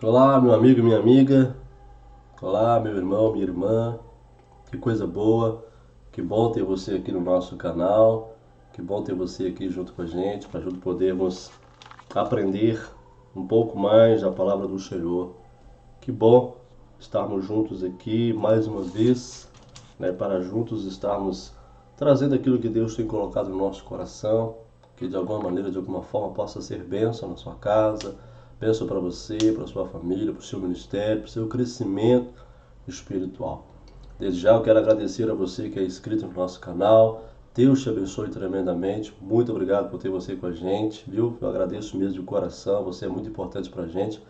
Olá, meu amigo e minha amiga. Olá, meu irmão, minha irmã. Que coisa boa. Que bom ter você aqui no nosso canal. Que bom ter você aqui junto com a gente, para junto podermos aprender um pouco mais da palavra do Senhor. Que bom estarmos juntos aqui mais uma vez, né, para juntos estarmos trazendo aquilo que Deus tem colocado no nosso coração, que de alguma maneira, de alguma forma, possa ser bênção na sua casa, bênção para você, para sua família, para o seu ministério, para o seu crescimento espiritual. Desde já eu quero agradecer a você que é inscrito no nosso canal. Deus te abençoe tremendamente. Muito obrigado por ter você com a gente, viu? Eu agradeço mesmo de coração. Você é muito importante para a gente.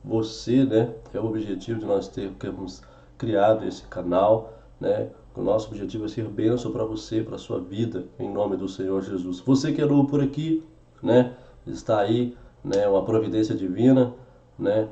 Você, né, é o objetivo de nós termos criado esse canal, né? O nosso objetivo é ser bênção para você, para a sua vida, em nome do Senhor Jesus. Você que é novo por aqui, né? Está aí, né? Uma providência divina, né?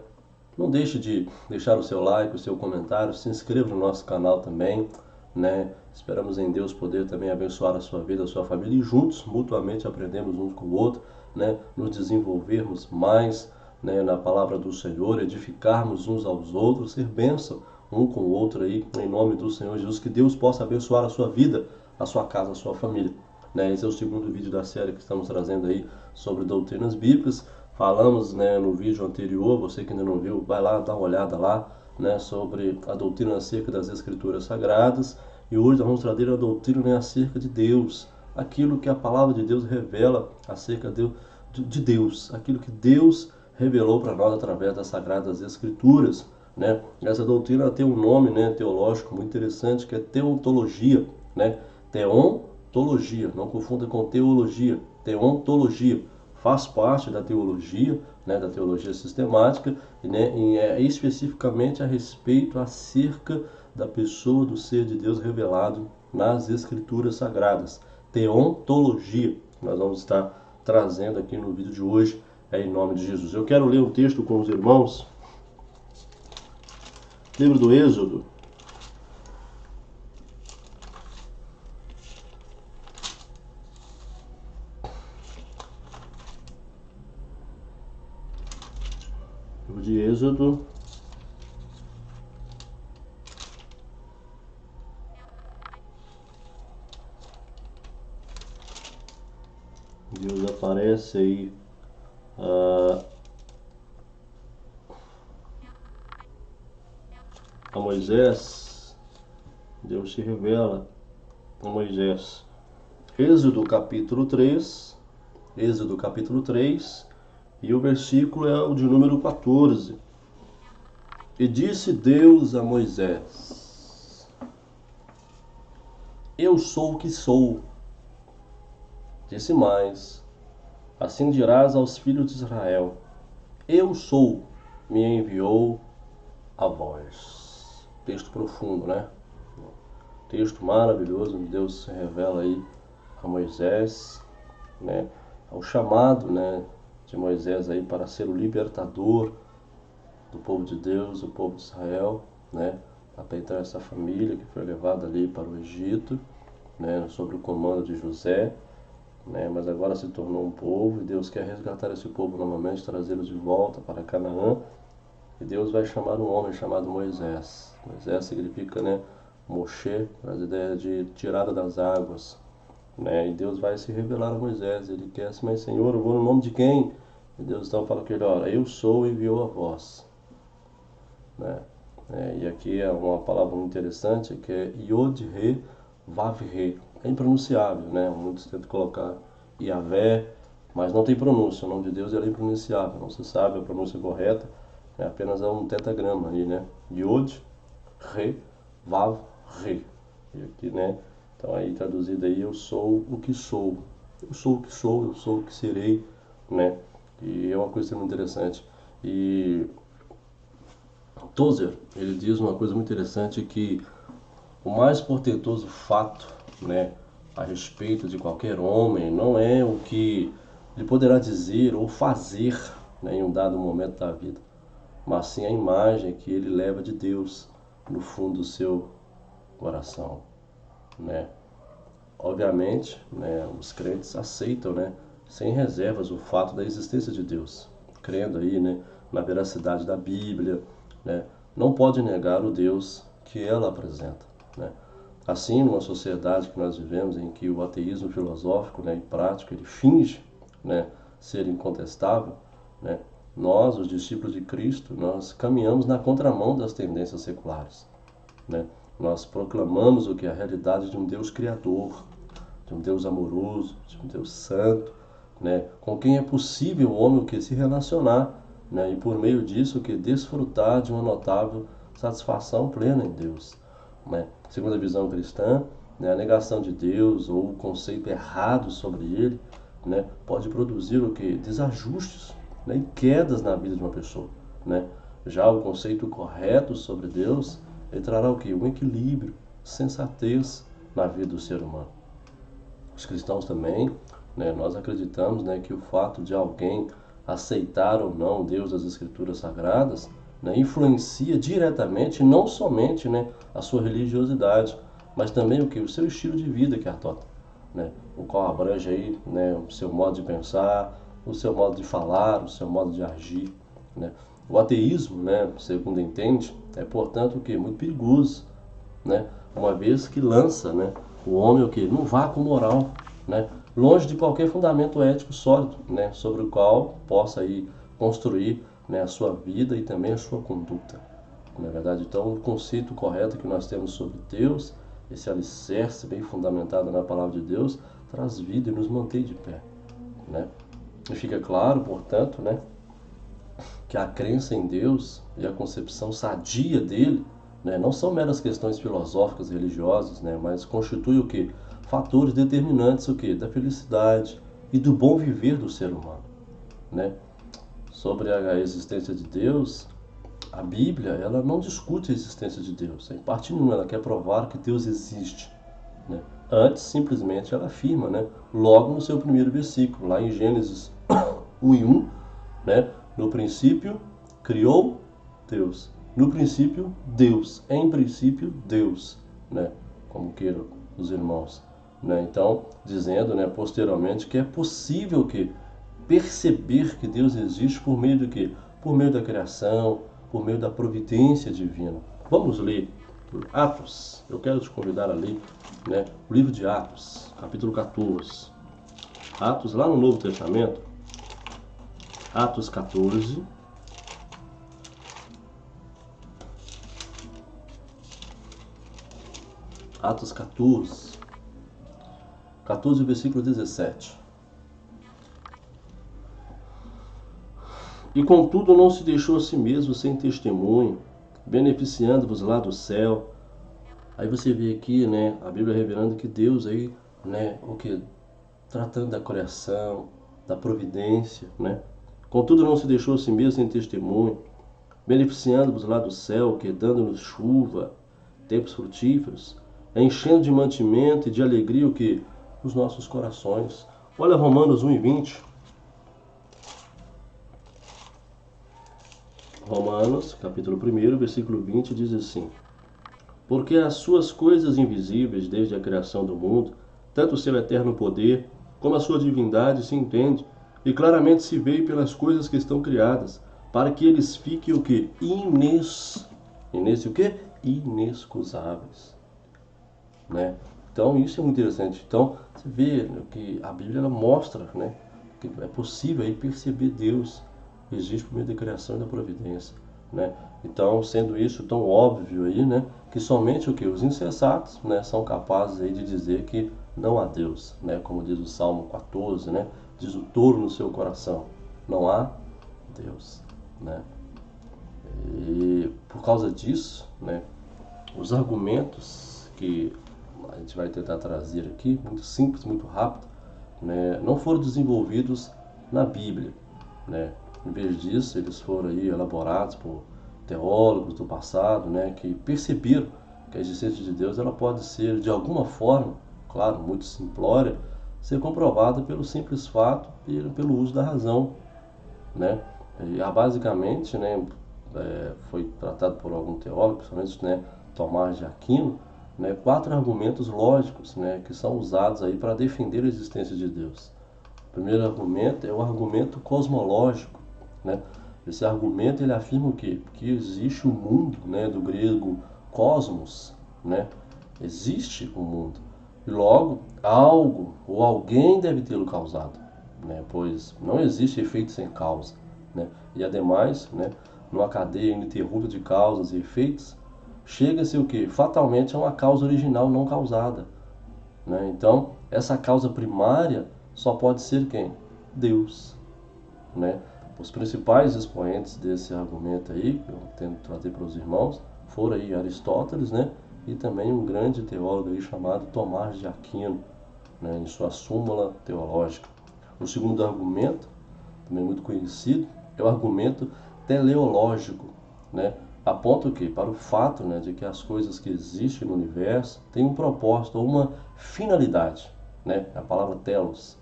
Não deixe de deixar o seu like, o seu comentário, se inscreva no nosso canal também, né? Esperamos em Deus poder também abençoar a sua vida, a sua família e juntos, mutuamente, aprendemos um com o outro, né? Nos desenvolvermos mais, né, na palavra do Senhor, edificarmos uns aos outros, ser bênção um com o outro aí, em nome do Senhor Jesus, que Deus possa abençoar a sua vida, a sua casa, a sua família. Né? Esse é o segundo vídeo da série que estamos trazendo aí sobre doutrinas bíblicas. Falamos, né, no vídeo anterior, você que ainda não viu, vai lá, dá uma olhada lá, né, sobre a doutrina acerca das Escrituras Sagradas. E hoje nós vamos trazer a doutrina, né, acerca de Deus, aquilo que a palavra de Deus revela acerca de Deus, aquilo que Deus revelou para nós através das Sagradas Escrituras. Né? Essa doutrina tem um nome, né, teológico muito interessante, que é teontologia. Né? Teontologia, não confunda com teologia. Teontologia faz parte da teologia, né, da teologia sistemática, né, e é especificamente a respeito acerca da pessoa do ser de Deus revelado nas Escrituras Sagradas. Teontologia, nós vamos estar trazendo aqui no vídeo de hoje, em nome de Jesus. Eu quero ler um texto com os irmãos, livro do Êxodo, livro de Êxodo, Deus aparece aí a Moisés, Deus se revela a Moisés. Êxodo capítulo 3, Êxodo capítulo 3, e o versículo é o de número 14. E disse Deus a Moisés: Eu sou o que sou. Disse mais: Assim dirás aos filhos de Israel: Eu sou, me enviou a vós. Texto profundo, né? Texto maravilhoso, onde Deus se revela aí a Moisés, né? Ao chamado, né, de Moisés aí para ser o libertador do povo de Deus, o povo de Israel, né? Até então essa família que foi levada ali para o Egito, né, sob o comando de José, né? Mas agora se tornou um povo e Deus quer resgatar esse povo novamente, trazê-los de volta para Canaã. E Deus vai chamar um homem chamado Moisés. Moisés significa, né, Moshe, traz a ideia de tirada das águas. Né? E Deus vai se revelar a Moisés. Ele quer assim, mas Senhor, eu vou no nome de quem? E Deus então fala com ele: olha, eu sou, enviou a vós. Né? E aqui é uma palavra muito interessante, que é Yod-He, Vav-He. É impronunciável, né? Muitos tentam colocar Yahvé, mas não tem pronúncia. O nome de Deus é impronunciável, não se sabe a pronúncia correta. É apenas um tetagrama aí, né? Yod, Re, Vav, Re. E aqui, né? Então aí traduzido aí, eu sou o que sou. Eu sou o que sou, eu sou o que serei, né? E é uma coisa muito interessante. E Tozer, ele diz uma coisa muito interessante, que o mais portentoso fato, né, a respeito de qualquer homem não é o que ele poderá dizer ou fazer, né, em um dado momento da vida, mas sim a imagem que ele leva de Deus no fundo do seu coração, né? Obviamente, né, os crentes aceitam, né, sem reservas o fato da existência de Deus. crendo aí, né, na veracidade da Bíblia, né, não pode negar o Deus que ela apresenta, né. Assim, numa sociedade que nós vivemos, em que o ateísmo filosófico, né, e prático, ele finge, né, ser incontestável, né, nós, os discípulos de Cristo, nós caminhamos na contramão das tendências seculares, né. Nós proclamamos o que é a realidade de um Deus criador, de um Deus amoroso, de um Deus santo, né, com quem é possível o homem o que se relacionar, né, e por meio disso o que desfrutar de uma notável satisfação plena em Deus, né. Segundo a visão cristã, né, a negação de Deus ou o conceito errado sobre ele, né, pode produzir o que? Desajustes, né, e quedas na vida de uma pessoa, né. Já o conceito correto sobre Deus, ele trará o que? Um equilíbrio, sensatez na vida do ser humano. Os cristãos também, né, nós acreditamos, né, que o fato de alguém aceitar ou não Deus das Escrituras Sagradas, né, influencia diretamente não somente, né, a sua religiosidade, mas também o que? O seu estilo de vida que adota, né, o qual abrange aí, né, o seu modo de pensar, o seu modo de falar, o seu modo de agir, né. O ateísmo, né, segundo entende, é portanto o que? Muito perigoso, né, uma vez que lança, né, o homem o que? Num vácuo moral, né, longe de qualquer fundamento ético sólido, né, sobre o qual possa aí construir, né, a sua vida e também a sua conduta. Na verdade, então, o conceito correto que nós temos sobre Deus, esse alicerce bem fundamentado na palavra de Deus, traz vida e nos mantém de pé, né? E fica claro, portanto, né, que a crença em Deus e a concepção sadia dele, né, não são meras questões filosóficas e religiosas, né, mas constituem o quê? Fatores determinantes o quê? Da felicidade e do bom viver do ser humano, né? Sobre a existência de Deus, a Bíblia ela não discute a existência de Deus. Em parte nenhuma, ela quer provar que Deus existe, né? Antes, simplesmente, ela afirma, né, logo no seu primeiro versículo, lá em Gênesis 1:1, né, no princípio criou Deus. No princípio, Deus. Em princípio, Deus, né, como queiram os irmãos, né? Então, dizendo, né, posteriormente que é possível que perceber que Deus existe por meio do quê? Por meio da criação, por meio da providência divina. Vamos ler Atos. Eu quero te convidar a ler, né, o livro de Atos, capítulo 14. Atos, lá no Novo Testamento, Atos 14. Atos 14. 14, versículo 17. E contudo não se deixou a si mesmo sem testemunho, beneficiando-vos lá do céu. Aí você vê aqui, né, a Bíblia revelando que Deus aí, né, o que? Tratando da criação, da providência, né? Contudo não se deixou a si mesmo sem testemunho, beneficiando-vos lá do céu, que dando-nos chuva, tempos frutíferos, enchendo de mantimento e de alegria o que? Os nossos corações. Olha Romanos 1:20. Romanos, capítulo 1, versículo 20, diz assim: Porque as suas coisas invisíveis desde a criação do mundo, tanto o seu eterno poder, como a sua divindade se entende, e claramente se vê pelas coisas que estão criadas, para que eles fiquem o quê? O quê? Inexcusáveis, né? Então isso é muito interessante. Então você vê, né, que a Bíblia ela mostra, né, que é possível aí perceber Deus existe por meio da criação e da providência, né? Então, sendo isso tão óbvio aí, né, que somente o que os insensatos, né, são capazes aí de dizer que não há Deus, né? Como diz o Salmo 14, né? Diz o touro no seu coração, não há Deus, né? E por causa disso, né, os argumentos que a gente vai tentar trazer aqui, muito simples, muito rápido, né, não foram desenvolvidos na Bíblia, né? Em vez disso, eles foram aí elaborados por teólogos do passado, né, que perceberam que a existência de Deus ela pode ser, de alguma forma, claro, muito simplória, ser comprovada pelo simples fato e pelo uso da razão, né? E basicamente, né, foi tratado por algum teólogo, principalmente, né, Tomás de Aquino, né, 4 argumentos lógicos, né, que são usados aí para defender a existência de Deus. O primeiro argumento é o argumento cosmológico, né? Esse argumento ele afirma o quê? Que existe o mundo, né, do grego cosmos, né? Existe o mundo. E logo, algo ou alguém deve tê-lo causado, né? Pois não existe efeito sem causa, né? E ademais, né, numa cadeia ininterrupta de causas e efeitos, chega-se o quê? Fatalmente a uma causa original não causada, né? Então, essa causa primária só pode ser quem? Deus, né? Os principais expoentes desse argumento aí, que eu tento trazer para os irmãos, foram aí Aristóteles, né? E também um grande teólogo aí chamado Tomás de Aquino, né? Em sua Súmula Teológica. O segundo argumento, também muito conhecido, é o argumento teleológico, né? Aponta o quê? Para o fato, né, de que as coisas que existem no universo têm um propósito ou uma finalidade, né? A palavra telos,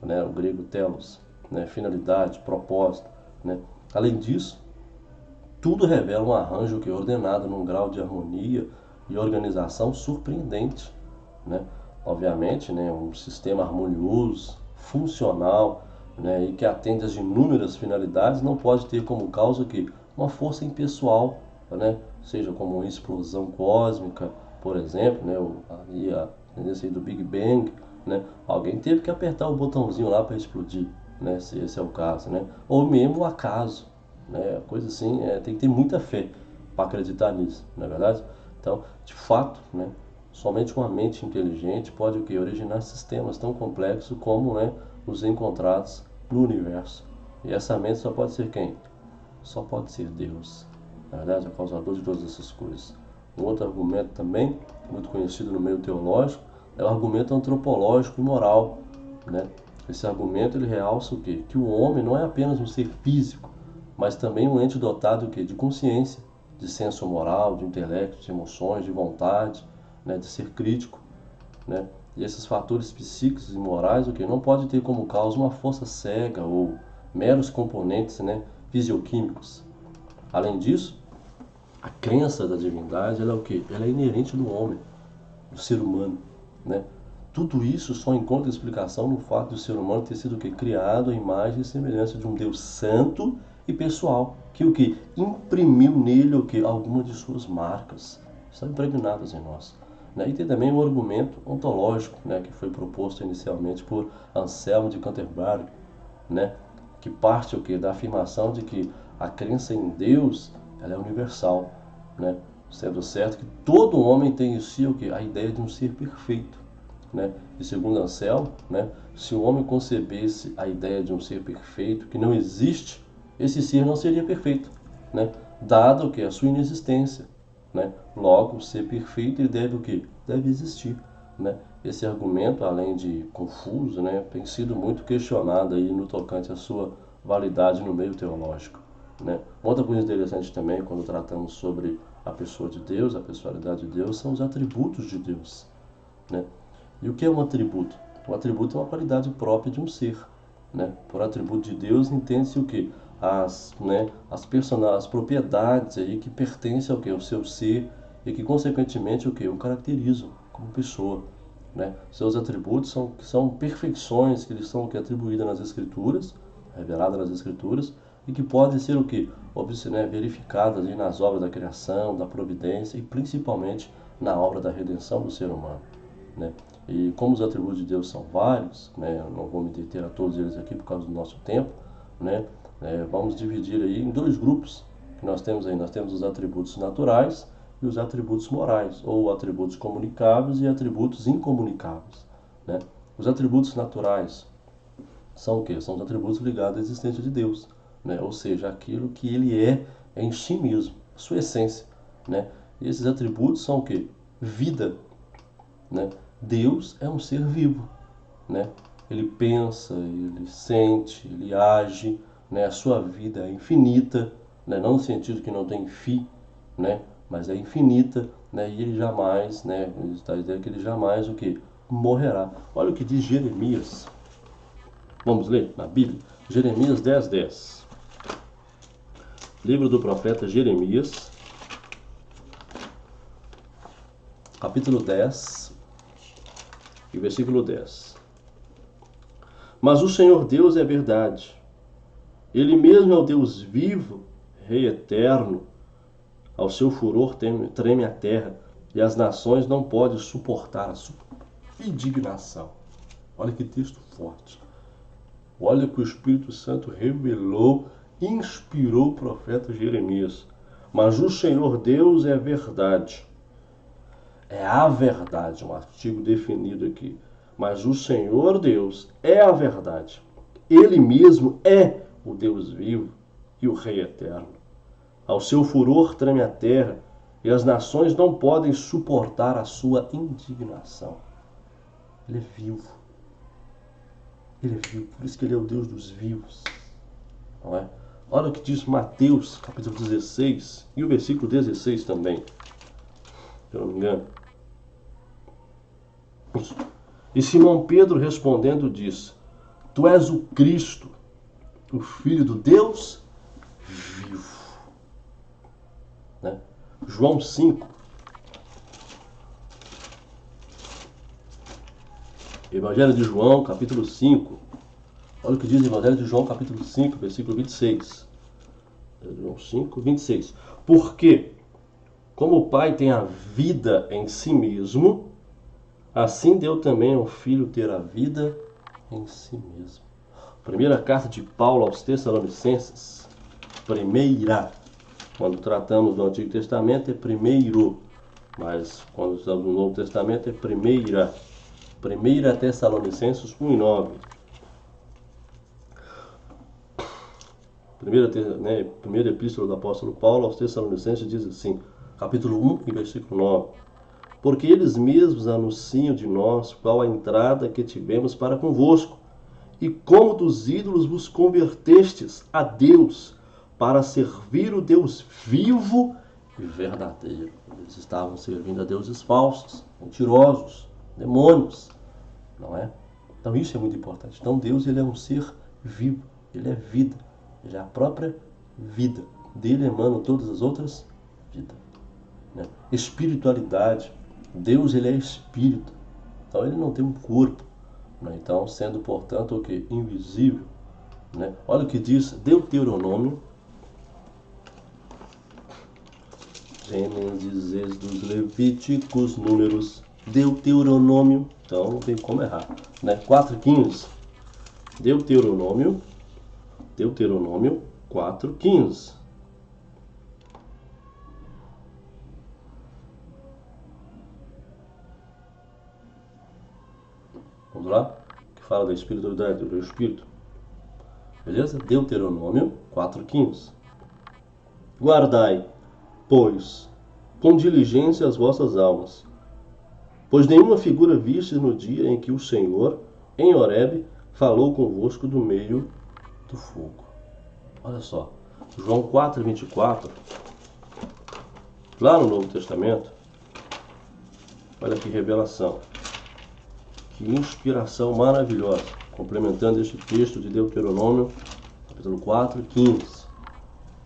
né? O grego telos, né? Finalidade, propósito, né? Além disso, tudo revela um arranjo que é ordenado num grau de harmonia e organização surpreendente, né? Obviamente, né, um sistema harmonioso, funcional, né, e que atende às inúmeras finalidades não pode ter como causa que uma força impessoal, né, seja como uma explosão cósmica, por exemplo, né, a tendência do Big Bang, né, alguém teve que apertar o botãozinho lá para explodir, né, se esse é o caso, né, ou mesmo o acaso, né, coisa assim, tem que ter muita fé para acreditar nisso, não é verdade? Então, de fato, né, somente uma mente inteligente pode o quê? Originar sistemas tão complexos como, né, os encontrados no universo. E essa mente só pode ser quem? Só pode ser Deus. Na verdade, é o causador de todas essas coisas. Um outro argumento também, muito conhecido no meio teológico, é o argumento antropológico e moral, né? Esse argumento ele realça o quê? Que o homem não é apenas um ser físico, mas também um ente dotado o quê? De consciência, de senso moral, de intelecto, de emoções, de vontade, né? De ser crítico, né? E esses fatores psíquicos e morais o que não pode ter como causa uma força cega ou meros componentes, né, fisioquímicos. Além disso, a crença da divindade ela é o que? Ela é inerente do homem, do ser humano, né? Tudo isso só encontra explicação no fato do ser humano ter sido o que? Criado à imagem e semelhança de um Deus santo e pessoal, que o que? Imprimiu nele o que? Algumas de suas marcas, estão impregnadas em nós. Né? E tem também um argumento ontológico, né, que foi proposto inicialmente por Anselmo de Canterbury, né, que parte o que? Da afirmação de que a crença em Deus ela é universal, né? Sendo certo que todo homem tem em si o que? A ideia de um ser perfeito, né? E segundo Anselmo, né, se o homem concebesse a ideia de um ser perfeito que não existe, esse ser não seria perfeito, né? Dado que a sua inexistência, né? Logo, o ser perfeito ele deve o quê? Deve existir, né? Esse argumento, além de confuso, né, tem sido muito questionado aí no tocante à sua validade no meio teológico, né? Outra coisa interessante também, quando tratamos sobre a pessoa de Deus, a pessoalidade de Deus, são os atributos de Deus, né? E o que é um atributo? Um atributo é uma qualidade própria de um ser, né? Por atributo de Deus entende-se o que? As propriedades aí que pertencem ao que? Ao seu ser e que consequentemente o que? O caracterizam como pessoa, né? Seus atributos são perfeições que lhes são o que? Atribuídas nas Escrituras, reveladas nas Escrituras, e que podem ser o que? Né, verificadas ali nas obras da criação, da providência e principalmente na obra da redenção do ser humano, né? E como os atributos de Deus são vários, né, eu não vou me deter a todos eles aqui por causa do nosso tempo, né, vamos dividir aí em dois grupos que nós temos aí. Nós temos os atributos naturais e os atributos morais, ou atributos comunicáveis e atributos incomunicáveis, né? Os atributos naturais são o quê? São os atributos ligados à existência de Deus, né? Ou seja, aquilo que ele é em si mesmo, sua essência, né? E esses atributos são o quê? Vida, né? Deus é um ser vivo, né? Ele pensa, ele sente, ele age, né? A sua vida é infinita, né? Não no sentido que não tem fim, né? Mas é infinita, né? E ele jamais, né? Ele está dizendo que ele jamais o que? Morrerá. Olha o que diz Jeremias. Vamos ler na Bíblia. Jeremias 10:10. Livro do profeta Jeremias, capítulo 10 e versículo 10. Mas o Senhor Deus é verdade, Ele mesmo é o Deus vivo, Rei eterno. Ao seu furor treme a terra, e as nações não podem suportar a sua indignação. Olha que texto forte. Olha que o Espírito Santo revelou, inspirou o profeta Jeremias. Mas o Senhor Deus é verdade. É a verdade, um artigo definido aqui. Mas o Senhor Deus é a verdade. Ele mesmo é o Deus vivo e o Rei eterno. Ao seu furor treme a terra, e as nações não podem suportar a sua indignação. Ele é vivo. Ele é vivo, por isso que ele é o Deus dos vivos. Não é? Olha o que diz Mateus, capítulo 16, e o versículo 16 também. Se eu não me engano. E Simão Pedro respondendo disse: Tu és o Cristo, o Filho do Deus vivo. Né? João 5. Evangelho de João, capítulo 5. Olha o que diz o Evangelho de João, capítulo 5, versículo 26. João 5, 26. Porque, como o Pai tem a vida em si mesmo, assim deu também ao Filho ter a vida em si mesmo. Primeira carta de Paulo aos Tessalonicenses. Primeira. Quando tratamos do Antigo Testamento é primeiro. Mas quando estamos no Novo Testamento é primeira. Primeira Tessalonicenses 1 e 9. Primeira epístola do apóstolo Paulo aos Tessalonicenses diz assim, capítulo 1 e versículo 9. Porque eles mesmos anunciam de nós qual a entrada que tivemos para convosco, e como dos ídolos vos convertestes a Deus, para servir o Deus vivo e verdadeiro. Eles estavam servindo a deuses falsos, mentirosos, demônios, não é? Então isso é muito importante. Então Deus, ele é um ser vivo, ele é vida, ele é a própria vida. Dele emanam todas as outras vidas. Né? Espiritualidade. Deus, ele é espírito. Então ele não tem um corpo. Né? Então, sendo, portanto, o que? Invisível. Né? Olha o que diz Deuteronômio. Gênesis, Êxodos, Levíticos, Números, Deuteronômio. Então não tem como errar. Né? 4:15. Deuteronômio 4:15. Vamos lá? Que fala da espiritualidade, do Espírito. Beleza? Deuteronômio 4:15. Guardai, pois, com diligência as vossas almas, pois nenhuma figura vistes no dia em que o Senhor, em Horebe, falou convosco do meio do fogo. Olha só, João 4:24, lá no Novo Testamento, olha que revelação, que inspiração maravilhosa, complementando este texto de Deuteronômio, capítulo 4:15.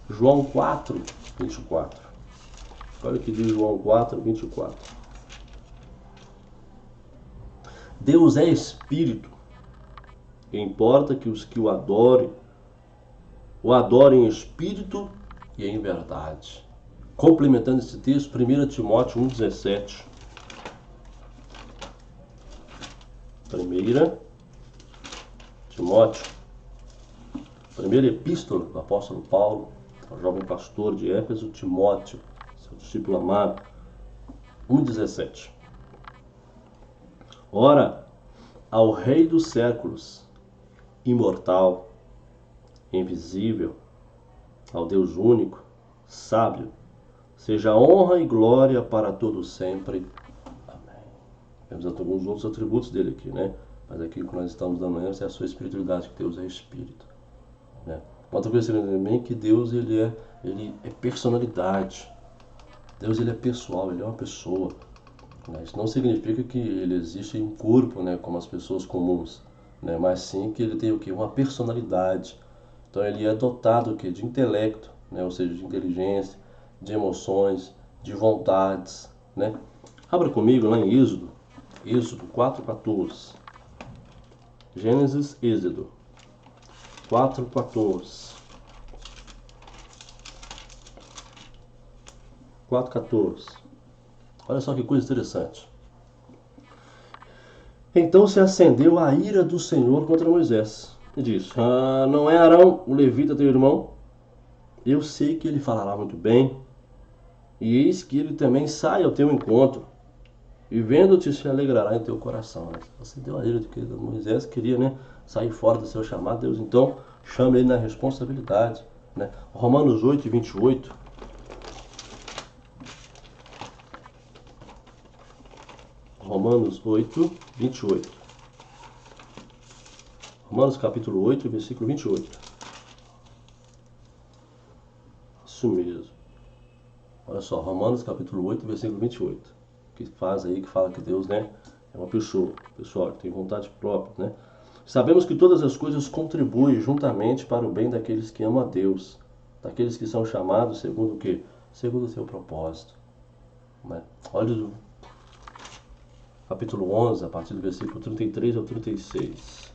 João 4:24. Olha o que diz João 4:24. Deus é Espírito, e importa que os que o adorem em Espírito e em verdade. Complementando esse texto, 1 Timóteo 1:17. 1 Timóteo, primeira epístola do apóstolo Paulo, ao jovem pastor de Éfeso, Timóteo, seu discípulo amado, 1:17. Ora, ao Rei dos séculos, imortal, invisível, ao Deus único, sábio, seja honra e glória para todos sempre. Amém. Temos alguns outros atributos dele aqui, né? Mas aqui o que nós estamos dando é a sua espiritualidade, que Deus é Espírito. Né? Outra coisa também que Deus, ele é personalidade. Deus, ele é pessoal, ele é uma pessoa. Né? Isso não significa que ele existe em um corpo, né, como as pessoas comuns, né? Mas sim que ele tem o quê? Uma personalidade. Então ele é dotado o quê? De intelecto, né? Ou seja, de inteligência, de emoções, de vontades. Né? Abra comigo lá em Êxodo 4:14. Gênesis, Êxodo 4:14. 4,14. Olha só que coisa interessante. Então se acendeu a ira do Senhor contra Moisés. E disse: não é Arão, o levita, teu irmão? Eu sei que ele falará muito bem, e eis que ele também sai ao teu encontro, e vendo-te se alegrará em teu coração. Você deu a ira de que Moisés queria, né, sair fora do seu chamado. Deus então chama ele na responsabilidade, né? Romanos 8, 28. Romanos 8, 28. Romanos capítulo 8, versículo 28. Isso mesmo. Olha só, Romanos capítulo 8, versículo 28. Que faz aí, que fala que Deus, né, é uma pessoa, pessoal, que tem vontade própria, né? Sabemos que todas as coisas contribuem juntamente para o bem daqueles que amam a Deus, daqueles que são chamados segundo o quê? Segundo o seu propósito, né? Olha o capítulo 11, a partir do versículo 33 ao 36.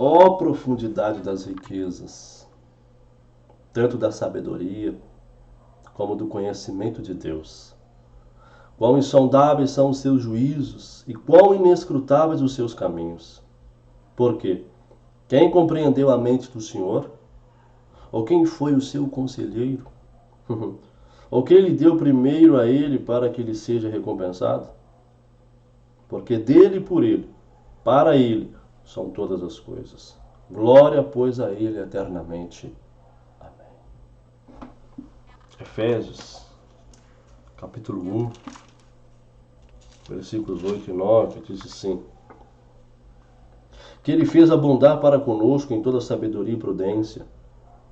Ó profundidade das riquezas, tanto da sabedoria como do conhecimento de Deus. Quão insondáveis são os seus juízos e quão inescrutáveis os seus caminhos. Por quê? Quem compreendeu a mente do Senhor? Ou quem foi o seu conselheiro? Ou quem lhe deu primeiro a ele para que ele seja recompensado? Porque dele e por ele, para ele, são todas as coisas. Glória, pois, a ele eternamente. Amém. Efésios, capítulo 1, versículos 8 e 9, diz assim: que ele fez abundar para conosco em toda sabedoria e prudência,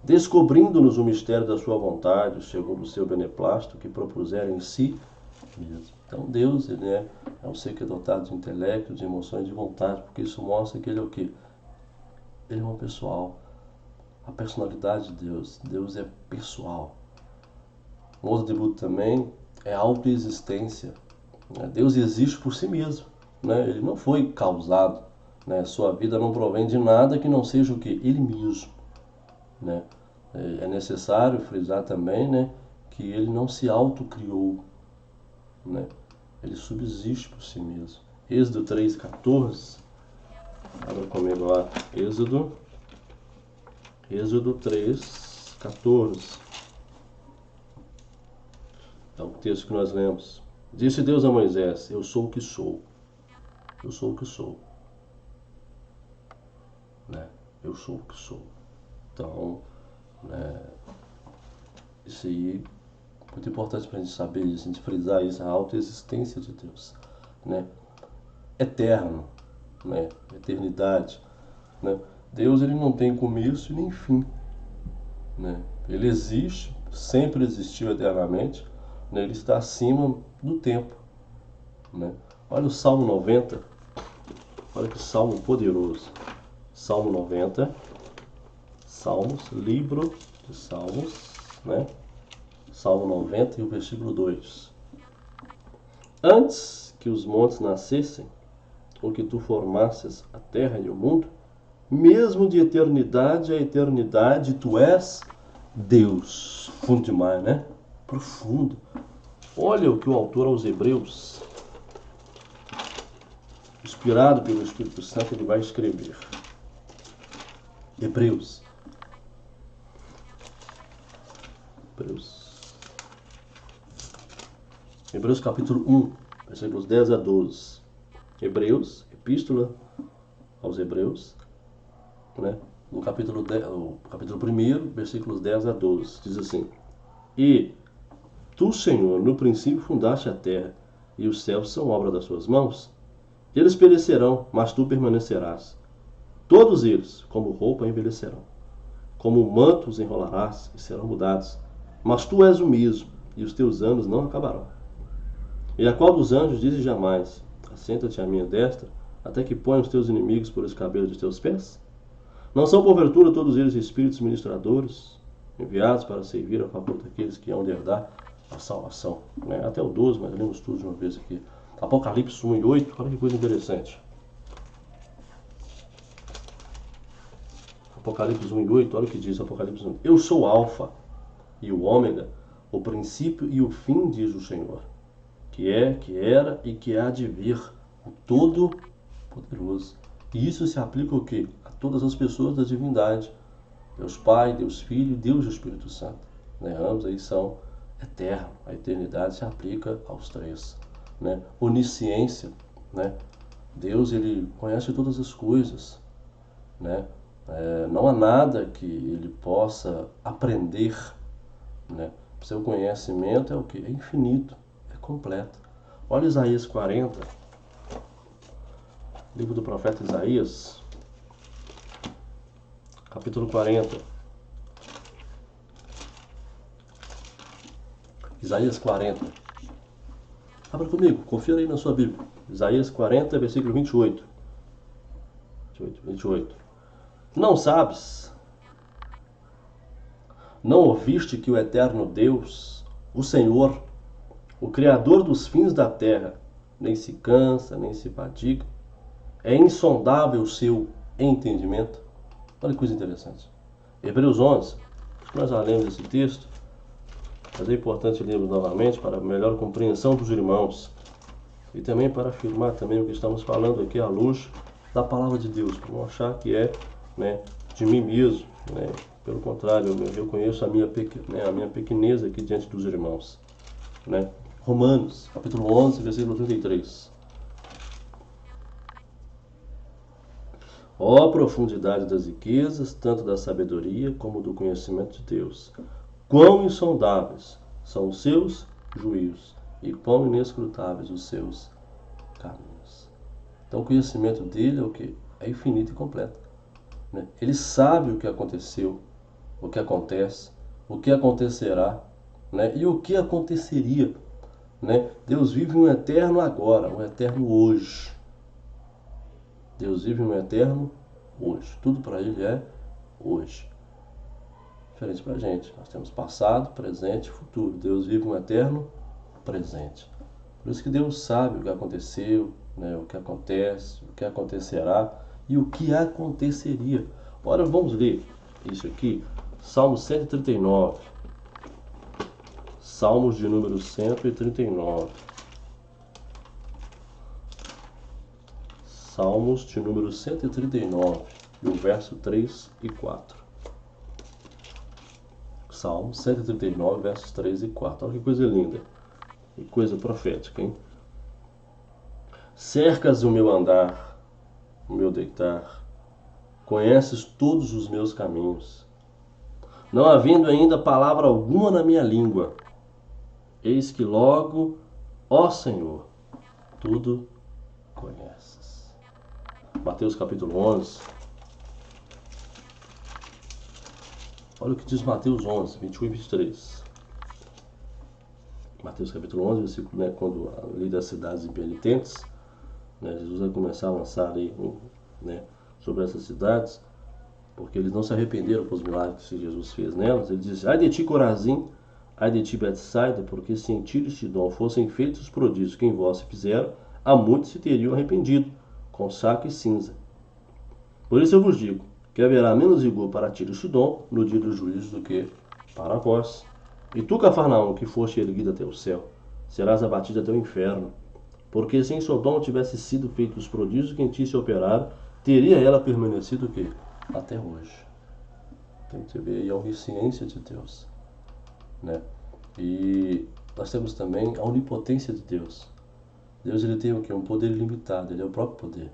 descobrindo-nos o mistério da sua vontade, segundo o seu beneplácito, que propuseram em si mesmo. Então Deus, ele é um ser que é dotado de intelecto, de emoções, de vontade, porque isso mostra que ele é o quê? Ele é um pessoal. A personalidade de Deus. Deus é pessoal. Um outro atributo também é a autoexistência. Deus existe por si mesmo, né? Ele não foi causado, né? Sua vida não provém de nada que não seja o que? Ele mesmo, né? É necessário frisar também, né, que ele não se autocriou, né? Ele subsiste por si mesmo. Êxodo 3,14. Abra comigo lá. Êxodo 3,14. É o texto que nós lemos. Disse Deus a Moisés: eu sou o que sou. Eu sou o que sou. Né? Eu sou o que sou. Então, né, isso aí é muito importante para a gente saber isso, a gente frisar isso, a autoexistência de Deus, né? Eterno, né? Eternidade, né? Deus, ele não tem começo e nem fim, né? Ele existe, sempre existiu eternamente, né? Ele está acima do tempo, né? Olha o Salmo 90, olha que salmo poderoso. Salmo 90, Salmos, livro de Salmos, né? Salmo 90 e o versículo 2. Antes que os montes nascessem, ou que tu formasses a terra e o mundo, mesmo de eternidade a eternidade, tu és Deus. Profundo demais, né? Profundo. Olha o que o autor aos Hebreus, inspirado pelo Espírito Santo, ele vai escrever. Hebreus capítulo 1, versículos 10 a 12. Hebreus, epístola aos Hebreus, né? No capítulo 1, versículos 10 a 12, diz assim: e tu, Senhor, no princípio fundaste a terra, e os céus são obra das suas mãos. Eles perecerão, mas tu permanecerás. Todos eles, como roupa, envelhecerão. Como manto os enrolarás e serão mudados. Mas tu és o mesmo, e os teus anos não acabarão. E a qual dos anjos dizes jamais: assenta-te à minha destra, até que ponha os teus inimigos por escabelos de teus pés? Não são porventura todos eles espíritos ministradores, enviados para servir a favor daqueles que hão de herdar a salvação? Né? Até o 12, mas lemos tudo de uma vez aqui. Apocalipse 1 e 8, olha que coisa interessante. Apocalipse 1 e 8, olha o que diz Apocalipse 1. Eu sou o Alfa e o Ômega, o princípio e o fim, diz o Senhor, que é, que era e que há de vir, o Todo-Poderoso. E isso se aplica o quê? A todas as pessoas da divindade. Deus Pai, Deus Filho, Deus e Espírito Santo. Né? Ambos aí são eternos. A eternidade se aplica aos três. Né? Onisciência, né? Deus, ele conhece todas as coisas, né? Não há nada que ele possa aprender, né? Seu conhecimento é o que? É infinito, é completo. Olha Isaías 40, livro do profeta Isaías, capítulo 40. Isaías 40. Abra comigo, confira aí na sua Bíblia. Isaías 40, versículo 28. 28. Não sabes? Não ouviste que o eterno Deus, o Senhor, o Criador dos fins da terra, nem se cansa, nem se fadiga, é insondável o seu entendimento? Olha que coisa interessante. Hebreus 11, nós já lemos esse texto, mas é importante lermos novamente para melhor compreensão dos irmãos e também para afirmar também o que estamos falando aqui à luz da palavra de Deus, para não achar que é, né, de mim mesmo, né? Pelo contrário, eu reconheço a minha pequenez aqui diante dos irmãos, né? Romanos, capítulo 11, versículo 33. Ó profundidade das riquezas, tanto da sabedoria como do conhecimento de Deus. Quão insondáveis são os seus juízos e quão inescrutáveis os seus caminhos. Então o conhecimento dele é o quê? É infinito e completo. Né? Ele sabe o que aconteceu, o que acontece, o que acontecerá, né? E o que aconteceria. Né? Deus vive um eterno agora, um eterno hoje. Deus vive um eterno hoje. Tudo para ele é hoje. Diferente para a gente. Nós temos passado, presente e futuro. Deus vive um eterno presente. Por isso que Deus sabe o que aconteceu, né? O que acontece, o que acontecerá e o que aconteceria. Ora, vamos ler isso aqui. Salmo 139. Salmos de número 139. Salmos de número 139, e o verso 3 e 4. Salmo 139, versos 3 e 4. Olha que coisa linda. Que coisa profética, hein? Cercas o meu andar, o meu deitar. Conheces todos os meus caminhos. Não havendo ainda palavra alguma na minha língua. Eis que logo, ó Senhor, tudo conheces. Mateus capítulo 11. Olha o que diz Mateus 11, 21 e 23. Mateus capítulo 11, versículo, né, quando a lei das cidades impenitentes, né, Jesus vai começar a lançar aí, né, sobre essas cidades, porque eles não se arrependeram com os milagres que Jesus fez nelas. Ele diz: ai de ti, Corazim, ai de ti, Betsaida, porque se em Tiro e Sidom fossem feitos os prodígios que em vós se fizeram, a muitos se teriam arrependido, com saco e cinza. Por isso eu vos digo, que haverá menos rigor para Tiro e Sidom no dia do juízo do que para vós. E tu, Cafarnaum, que foste erguida até o céu, serás abatida até o inferno. Porque se em Sodom tivesse sido feitos os prodígios que em ti se operaram, teria ela permanecido o quê? Até hoje. Tem que ver aí a onisciência de Deus, né? E nós temos também a onipotência de Deus. Deus, ele tem o quê? Um poder ilimitado, ele é o próprio poder,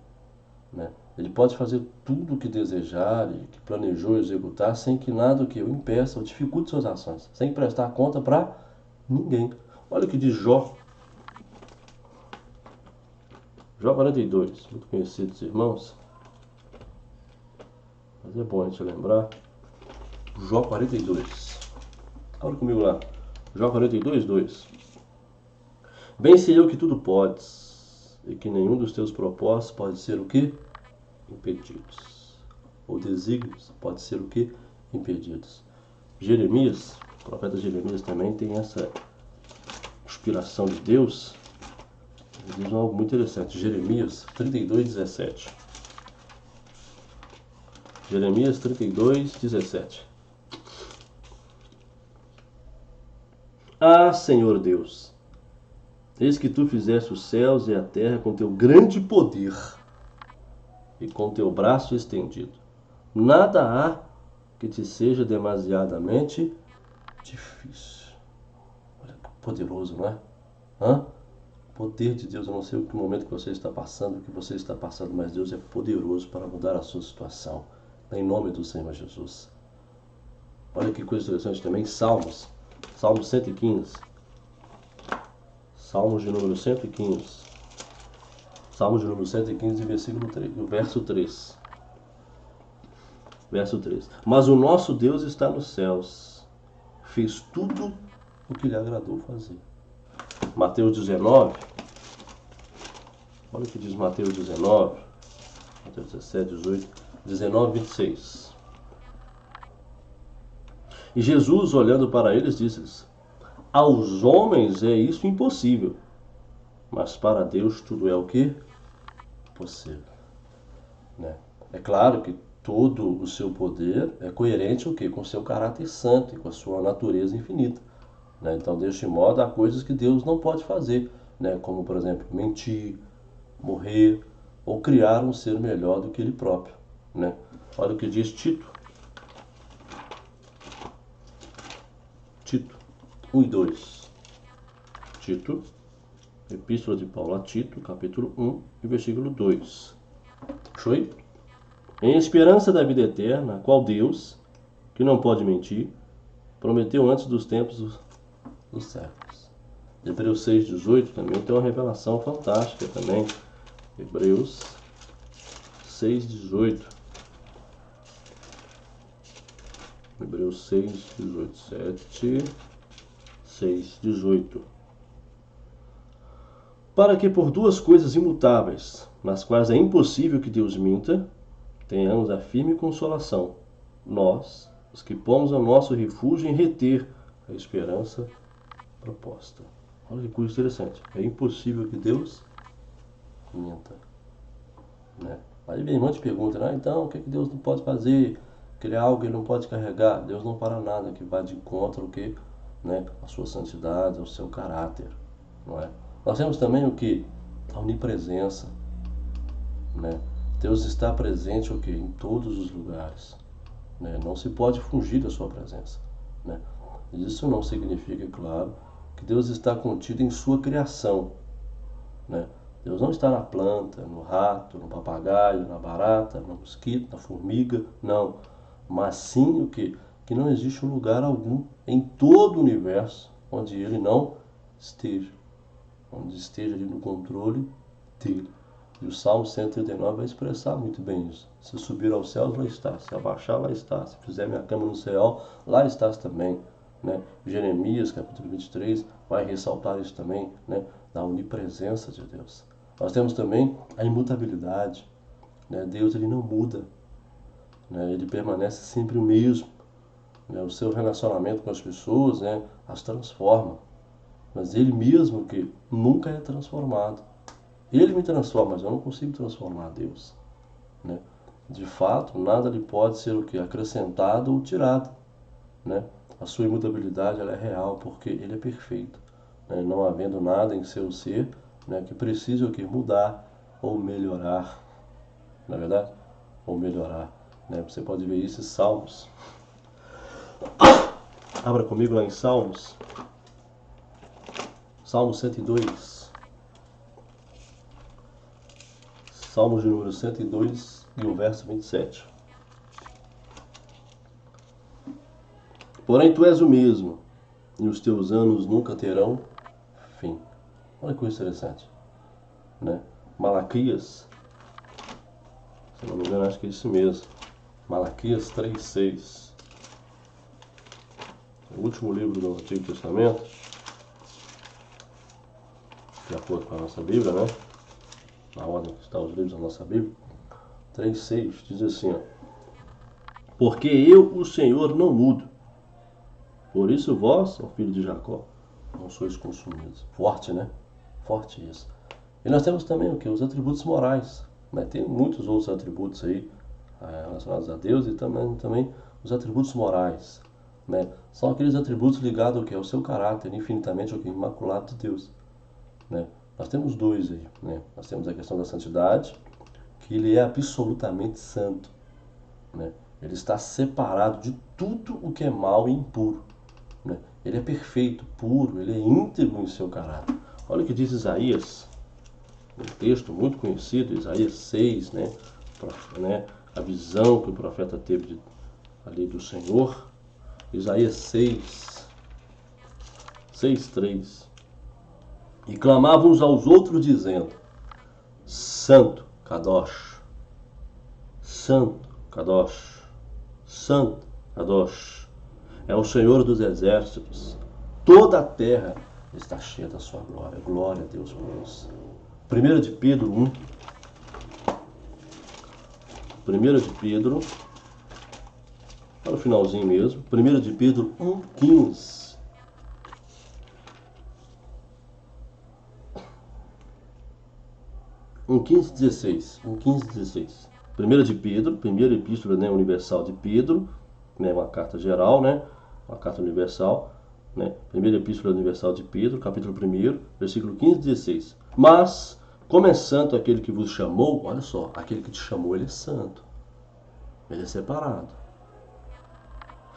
né? Ele pode fazer tudo o que desejar e que planejou executar sem que nada o que o impeça ou dificulte suas ações, sem prestar conta para ninguém. Olha o que diz Jó. Jó 42, muito conhecidos irmãos, mas é bom a gente lembrar. Jó 42. Abra comigo lá. Jó 42, 2. Bem sei eu que tudo podes, e que nenhum dos teus propósitos pode ser o quê? Impedidos. Ou desígnios pode ser o quê? Impedidos. Jeremias, o profeta Jeremias também tem essa inspiração de Deus. Ele diz algo muito interessante. Jeremias 32, 17. Jeremias 32, 17. Ah, Senhor Deus, eis que tu fizeste os céus e a terra com teu grande poder e com teu braço estendido. Nada há que te seja demasiadamente difícil. Olha, poderoso, não é? Hã? Poder de Deus, eu não sei o momento que você está passando, o que você está passando, mas Deus é poderoso para mudar a sua situação. Em nome do Senhor Jesus. Olha que coisa interessante também, Salmos. Salmo 115. Salmos de número 115. Salmos de número 115, versículo 3, verso 3. Verso 3. Mas o nosso Deus está nos céus. Fez tudo o que lhe agradou fazer. Mateus 19. Olha o que diz Mateus 19. Mateus 17, 18, 19, 26. E Jesus, olhando para eles, disse-lhes: aos homens é isso impossível, mas para Deus tudo é o que? Possível. Né? É claro que todo o seu poder é coerente o quê? Com o seu caráter santo e com a sua natureza infinita. Né? Então, deste modo, há coisas que Deus não pode fazer, né? Como, por exemplo, mentir, morrer ou criar um ser melhor do que ele próprio. Né? Olha o que diz Tito. Tito 1 e 2. Tito, Epístola de Paulo a Tito, capítulo 1 e versículo 2. Foi? Em esperança da vida eterna, a qual Deus, que não pode mentir, prometeu antes dos tempos dos séculos. Hebreus 6,18 também tem uma revelação fantástica também. Hebreus 6,18. Hebreus 6,18. 7, 6,18. Para que por duas coisas imutáveis, nas quais é impossível que Deus minta, tenhamos a firme consolação, nós, os que pomos o nosso refúgio em reter a esperança proposta. Olha que coisa interessante. É impossível que Deus minta. Né? Aí vem um monte de perguntas, né? Então o que Deus não pode fazer? Criar algo que ele não pode carregar? Deus não para nada que vá de contra o que? Né? A sua santidade, o seu caráter. Não é? Nós temos também o que? A onipresença. Né? Deus está presente o que? Em todos os lugares. Né? Não se pode fugir da sua presença. Né? Isso não significa, claro, que Deus está contido em sua criação. Né? Deus não está na planta, no rato, no papagaio, na barata, no mosquito, na formiga, não. Mas sim o que? Que não existe um lugar algum em todo o universo onde ele não esteja. Onde esteja ali no controle dele. E o Salmo 139 vai expressar muito bem isso. Se subir aos céus, lá está. Se abaixar, lá está. Se fizer minha cama no céu, lá estás também. Né? Jeremias, capítulo 23, vai ressaltar isso também, né? Da onipresença de Deus. Nós temos também a imutabilidade. Né? Deus ele não muda. Né? Ele permanece sempre o mesmo. Né? O seu relacionamento com as pessoas, né? As transforma. Mas ele mesmo que nunca é transformado. Ele me transforma, mas eu não consigo transformar Deus. Né? De fato, nada lhe pode ser o que? Acrescentado ou tirado. Né? A sua imutabilidade ela é real, porque ele é perfeito. Né? Não havendo nada em seu ser, né, que precise o que? Mudar ou melhorar. Não é verdade? Ou melhorar. Né? Você pode ver isso em Salmos. Abra comigo lá em Salmos. Salmo 102. Salmos de número 102 e o verso 27. Porém, tu és o mesmo, e os teus anos nunca terão fim. Olha que coisa interessante. Né? Malaquias, se não me engano, acho que é isso mesmo. Malaquias 3,6. O último livro do Antigo Testamento, de acordo com a nossa Bíblia, né? Na ordem que estão os livros da nossa Bíblia. 3,6 diz assim, ó: porque eu, o Senhor, não mudo. Por isso vós, ó filho de Jacó, não sois consumidos. Forte, né? Forte isso. E nós temos também o que? Os atributos morais. Mas tem muitos outros atributos aí relacionados a Deus e também os atributos morais. né? São aqueles atributos ligados ao que? Ao seu caráter, infinitamente ao que? Imaculado de Deus, né? Nós temos dois aí, né? Nós temos a questão da santidade, que ele é absolutamente santo, né? Ele está separado de tudo o que é mal e impuro, né? Ele é perfeito, puro, ele é íntegro em seu caráter. Olha o que diz Isaías, um texto muito conhecido, Isaías 6, né? A visão que o profeta teve ali do Senhor. Isaías 6:3. E clamavam uns aos outros dizendo: Santo, Kadosh, Santo, Kadosh, Santo, Kadosh, é o Senhor dos exércitos. Toda a terra está cheia da sua glória. Glória a Deus por isso. 1 de Pedro 1. 1 de Pedro, para o finalzinho mesmo. 1 de Pedro 1:15. 1:15-16. 1:15-16. 1 de Pedro, primeira epístola, né, universal de Pedro, né, uma carta geral, né, uma carta universal, né, primeira epístola universal de Pedro, capítulo 1, versículo 15-16. Mas, como é santo aquele que vos chamou, olha só, aquele que te chamou, ele é santo, ele é separado.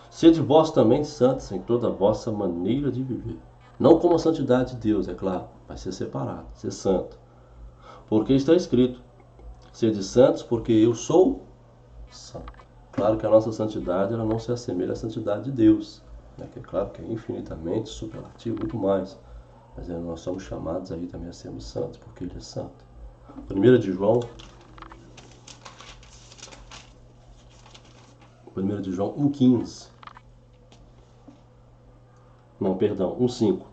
Sede vós também santos em toda a vossa maneira de viver. Não como a santidade de Deus, é claro, mas ser separado, ser santo. Porque está escrito: sede santos, porque eu sou santo. Claro que a nossa santidade ela não se assemelha à santidade de Deus, né? Que é claro que é infinitamente superlativo, muito mais. Mas nós somos chamados aí também a sermos santos, porque Ele é santo. 1 de João 1:15. Não, perdão, 1:5.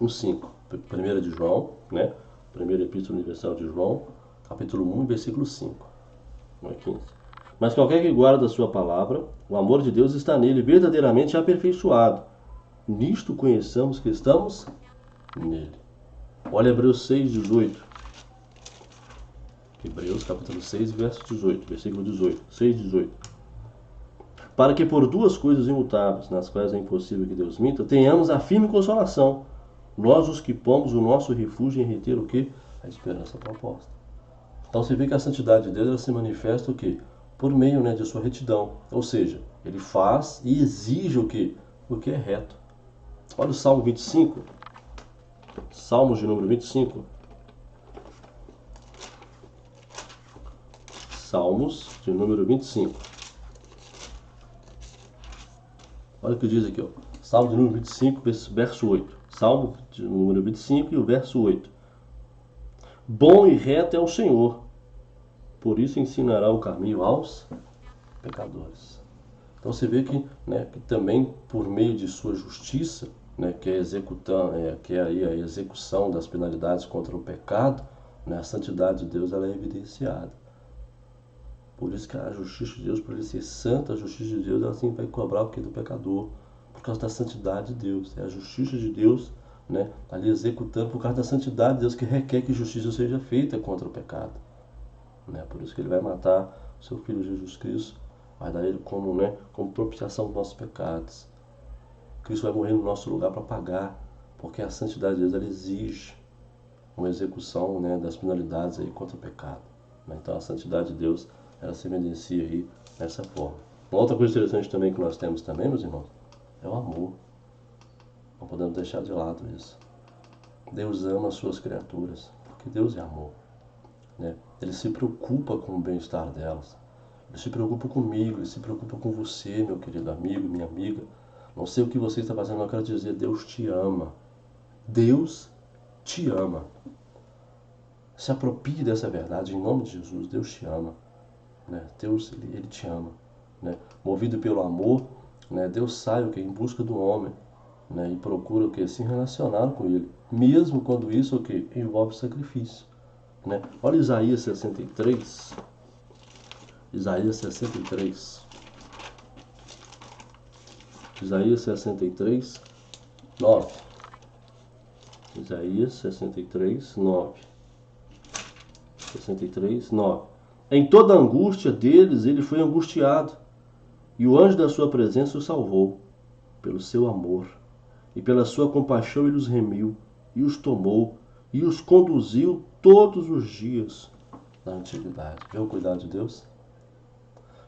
1:5. 1 de João, né? Primeira Epístola Universal de João, capítulo 1, versículo 5. Não é 15. Mas qualquer que guarda a sua palavra, o amor de Deus está nele, verdadeiramente aperfeiçoado. Nisto conheçamos que estamos nele. Olha Hebreus 6:18. Hebreus capítulo 6, verso 18, versículo 18. 6:18. Para que por duas coisas imutáveis, nas quais é impossível que Deus minta, tenhamos a firme consolação, nós os que pomos o nosso refúgio em reter o quê? A esperança proposta. Então você vê que a santidade de Deus ela se manifesta o quê? Por meio, né, de sua retidão. Ou seja, ele faz e exige o quê? O que é reto. Olha o Salmo 25. Salmos de número 25. Salmos de número 25. Olha o que diz aqui, ó. Salmo de número 25, verso 8. Salmo de número 25 e o verso 8. Bom e reto é o Senhor, por isso ensinará o caminho aos pecadores. Então você vê que, né, que também por meio de sua justiça, né, que é aí a execução das penalidades contra o pecado, né, a santidade de Deus ela é evidenciada. Por isso que a justiça de Deus, por ele ser santa, a justiça de Deus ela assim vai cobrar o que do pecador, por causa da santidade de Deus. É a justiça de Deus, né, ali executando por causa da santidade de Deus que requer que justiça seja feita contra o pecado. Né? Por isso que ele vai matar o seu Filho Jesus Cristo, vai dar ele como, né, como propiciação dos nossos pecados. Cristo vai morrer no nosso lugar para pagar, porque a santidade de Deus ela exige uma execução, né, das penalidades aí contra o pecado. Né? Então a santidade de Deus ela se evidencia aí dessa forma. Uma outra coisa interessante também que nós temos também, meus irmãos, é o amor. Não podemos deixar de lado isso. Deus ama as suas criaturas, porque Deus é amor. Né? Ele se preocupa com o bem-estar delas. Ele se preocupa comigo, ele se preocupa com você, meu querido amigo, minha amiga. Não sei o que você está fazendo, mas eu quero dizer, Deus te ama. Deus te ama. Se aproprie dessa verdade, em nome de Jesus, Deus te ama. Né? Deus, ele te ama. Né? Movido pelo amor, né? Deus sai o que? Em busca do homem. Né? E procura o que? Se relacionar com ele. Mesmo quando isso o que? Envolve sacrifício. Né? Olha Isaías 63. Isaías 63. Isaías 63, 9. Isaías 63, 9. 63, 9. Em toda a angústia deles ele foi angustiado, E o anjo da sua presença os salvou, pelo seu amor. E pela sua compaixão ele os remiu, e os tomou, e os conduziu todos os dias da antiguidade. Vê o cuidado de Deus?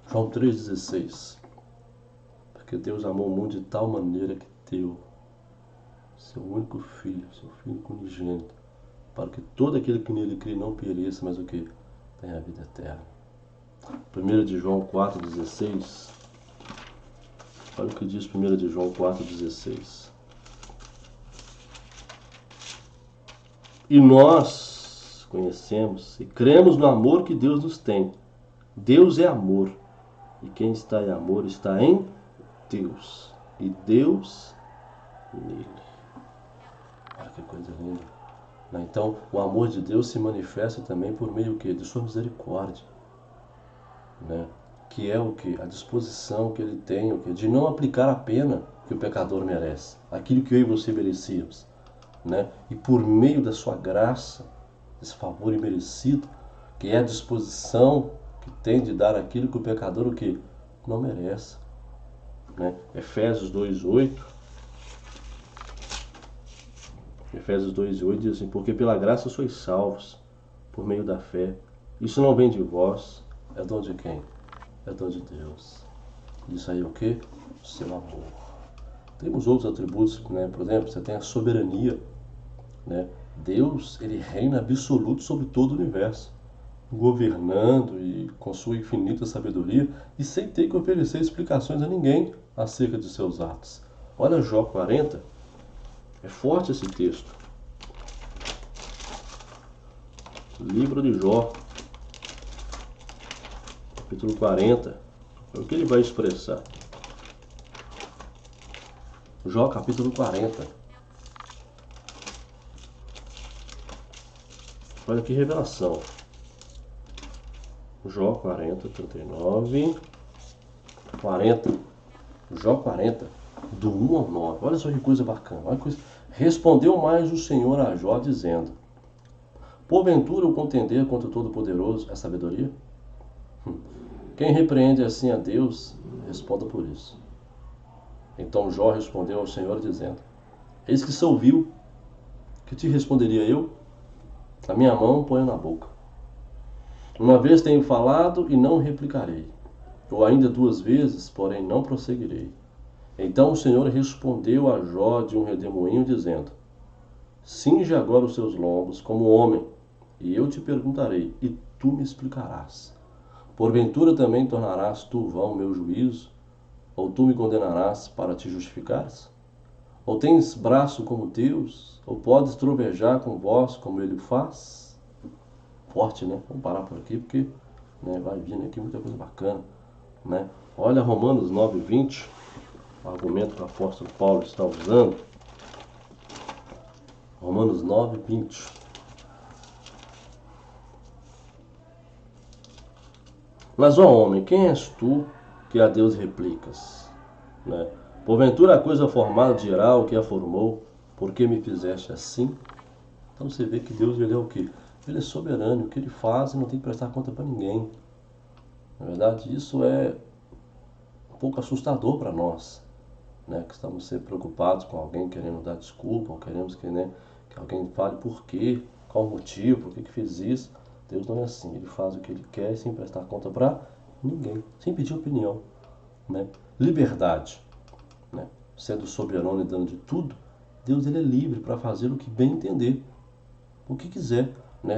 João 3,16. Porque Deus amou o mundo de tal maneira que deu seu único filho, seu filho unigênito, para que todo aquele que nele crê não pereça, mas o que? Tenha a vida eterna. 1 de João 4,16. Olha o que diz 1 de João 4,16. E nós conhecemos e cremos no amor que Deus nos tem. Deus é amor. E quem está em amor está em Deus. E Deus nele. Olha que coisa linda. Então, o amor de Deus se manifesta também por meio de sua misericórdia. Que é o que? A disposição que ele tem de não aplicar a pena que o pecador merece. Aquilo que eu e você merecíamos. E por meio da sua graça, esse favor imerecido, que é a disposição que tem de dar aquilo que o pecador não merece. Efésios 2,8. Efésios 2,8 diz assim: porque pela graça sois salvos, por meio da fé. Isso não vem de vós, é dom de quem? É dom de Deus. Isso aí é o que? O seu amor. Temos outros atributos, por exemplo, você tem a soberania. Deus, ele reina absoluto sobre todo o universo, governando e com sua infinita sabedoria e sem ter que oferecer explicações a ninguém acerca de seus atos. Olha Jó 40, é forte esse texto. Livro de Jó, capítulo 40, é o que ele vai expressar. Jó, capítulo 40. Olha que revelação. Jó 40, 39, 40. Jó 40, do 1 ao 9. Olha só que coisa bacana. Olha que coisa. Respondeu mais o Senhor a Jó, dizendo: porventura o contender contra o Todo-Poderoso é sabedoria? Quem repreende assim a Deus, responda por isso. Então Jó respondeu ao Senhor, dizendo: eis que sou vil, que te responderia eu? A minha mão ponho na boca. Uma vez tenho falado e não replicarei, ou ainda 2 vezes, porém não prosseguirei. Então o Senhor respondeu a Jó de um redemoinho, dizendo: cinge agora os seus lombos como homem, e eu te perguntarei, e tu me explicarás. Porventura também tornarás tu vão o meu juízo, ou tu me condenarás para te justificares? Ou tens braço como Deus, ou podes trovejar com voz como ele faz? Forte, né? Vamos parar por aqui, porque vai vindo aqui muita coisa bacana. Olha Romanos 9:20, o argumento que o apóstolo Paulo está usando. Romanos 9:20. Mas, ó homem, quem és tu que a Deus replicas? Porventura a coisa formada dirá o que a formou, por que me fizeste assim? Então você vê que Deus, ele é o quê? Ele é soberano, o que ele faz não tem que prestar conta para ninguém. Na verdade, isso é um pouco assustador para nós, que estamos sempre preocupados com alguém querendo dar desculpa, ou queremos que alguém fale por quê, qual o motivo, por que fez isso. Deus não é assim, ele faz o que ele quer sem prestar conta para ninguém, sem pedir opinião. Liberdade. Sendo soberano e dando de tudo, Deus, ele é livre para fazer o que bem entender, o que quiser,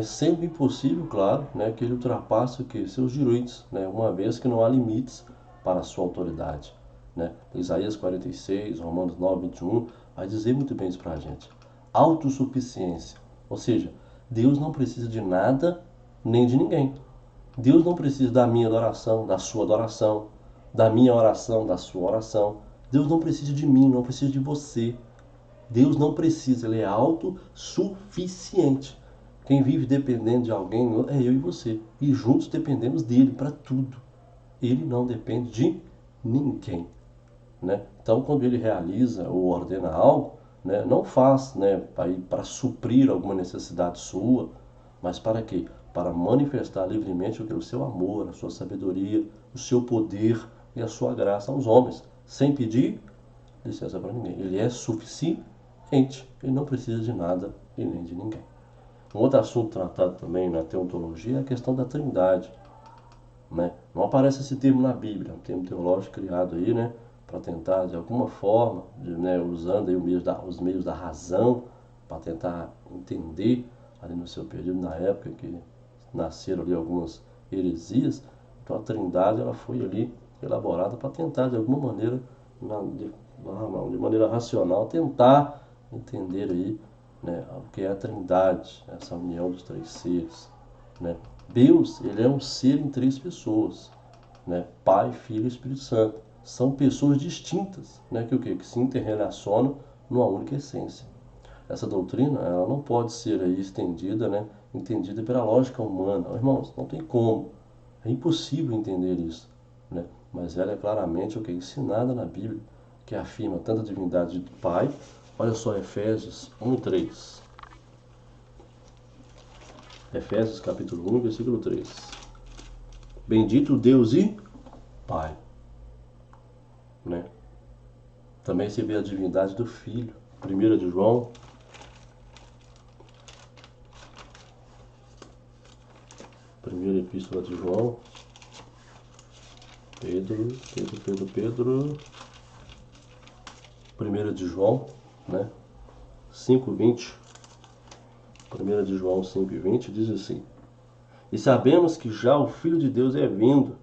sempre impossível, claro, que ele ultrapasse seus direitos, uma vez que não há limites para a sua autoridade. Isaías 46, Romanos 9:21 vai dizer muito bem isso para a gente. Autossuficiência, ou seja, Deus não precisa de nada nem de ninguém. Deus não precisa da minha adoração, da sua adoração, da minha oração, da sua oração. Deus não precisa de mim, não precisa de você. Deus não precisa, ele é autossuficiente. Quem vive dependendo de alguém é eu e você. E juntos dependemos dele para tudo. Ele não depende de ninguém. Então, quando ele realiza ou ordena algo, não faz para suprir alguma necessidade sua, mas para quê? Para manifestar livremente o seu amor, a sua sabedoria, o seu poder, e a sua graça aos homens, sem pedir licença para ninguém. Ele é suficiente, ele não precisa de nada e nem de ninguém. Um outro assunto tratado também na teontologia é a questão da trindade. Né? Não aparece esse termo na Bíblia, é um termo teológico criado aí, né, para tentar, de alguma forma, usando aí os meios da razão, para tentar entender, ali no seu período, na época que nasceram ali algumas heresias. Então a trindade ela foi ali elaborada para tentar, de alguma maneira, de maneira racional, tentar entender aí, né, o que é a trindade, essa união dos três seres. Né? Deus, ele é um ser em três pessoas, né? Pai, Filho e Espírito Santo. São pessoas distintas, né? Que se interrelacionam numa única essência. Essa doutrina, ela não pode ser aí estendida, né? Entendida pela lógica humana. Irmãos, não tem como. É impossível entender isso, né? Mas ela é claramente ensinada na Bíblia, que afirma tanto a divindade do Pai. Olha só Efésios 1:3. Efésios capítulo 1, versículo 3. Bendito Deus e Pai. Né? Também se vê a divindade do Filho. 1 de João. Primeira epístola de João. Pedro. 1 de João, né? 5:20. 1 de João 5:20 diz assim: E sabemos que já o Filho de Deus é vindo,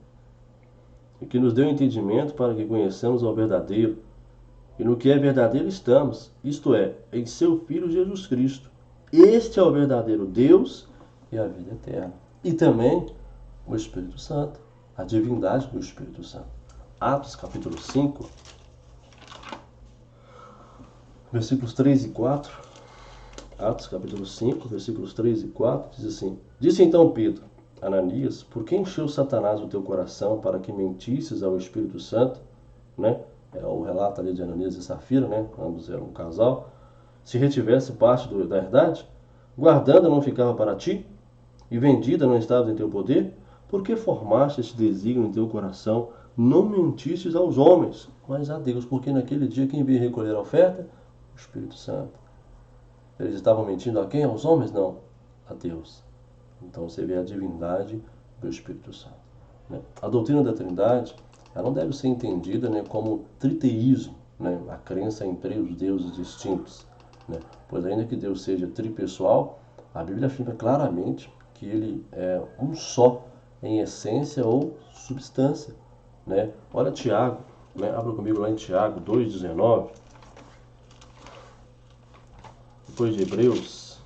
e que nos deu entendimento para que conheçamos ao verdadeiro, e no que é verdadeiro estamos, isto é, em seu Filho Jesus Cristo. Este é o verdadeiro Deus e a vida eterna. E também o Espírito Santo, a divindade do Espírito Santo. Atos capítulo 5, versículos 3 e 4. Atos capítulo 5, versículos 3 e 4, diz assim: Disse então Pedro: Ananias, por que encheu Satanás o teu coração para que mentisses ao Espírito Santo? Né? É o relato ali de Ananias e Safira, né? Ambos eram um casal. Se retivesse parte da herdade, guardando não ficava para ti, e vendida não estava em teu poder, por que formaste este desígnio em teu coração? Não mentistes aos homens, mas a Deus, porque naquele dia quem veio recolher a oferta? O Espírito Santo. Eles estavam mentindo a quem? Aos homens? Não, a Deus. Então você vê a divindade do Espírito Santo. Né? A doutrina da Trindade, ela não deve ser entendida, né, como triteísmo, né, a crença em três deuses distintos. Né? Pois ainda que Deus seja tripessoal, a Bíblia afirma claramente que ele é um só em essência ou substância. Né? Olha Tiago, né? Abra comigo lá em Tiago 2,19. Depois de Hebreus,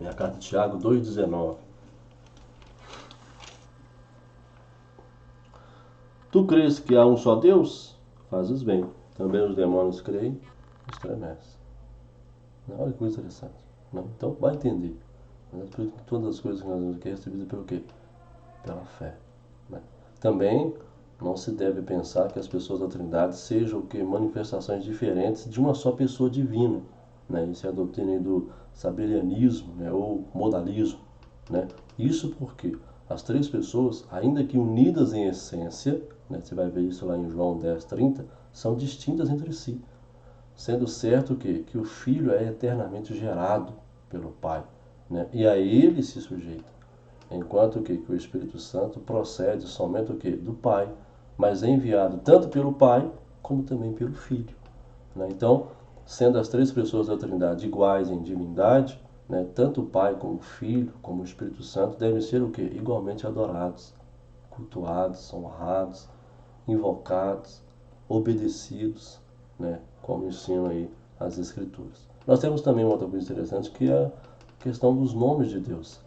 a carta de Tiago 2,19. Tu crês que há um só Deus? Fazes bem. Também os demônios creem, estremecem. Olha que coisa interessante. Não? Então vai entender. Todas as coisas que nós temos aqui é recebidas pelo quê? Pela fé. Né? Também não se deve pensar que as pessoas da Trindade sejam o que? Manifestações diferentes de uma só pessoa divina. Né? Isso é a doutrina do sabelianismo, né? Ou modalismo. Né? Isso porque as três pessoas, ainda que unidas em essência, né? Você vai ver isso lá em João 10:30, são distintas entre si. Sendo certo que o Filho é eternamente gerado pelo Pai, né? E a ele se sujeita. Enquanto que o Espírito Santo procede somente do Pai, mas é enviado tanto pelo Pai como também pelo Filho. Né? Então, sendo as três pessoas da Trindade iguais em divindade, né, tanto o Pai como o Filho, como o Espírito Santo devem ser igualmente adorados, cultuados, honrados, invocados, obedecidos, né, como ensinam aí as Escrituras. Nós temos também uma outra coisa interessante, que é a questão dos nomes de Deus.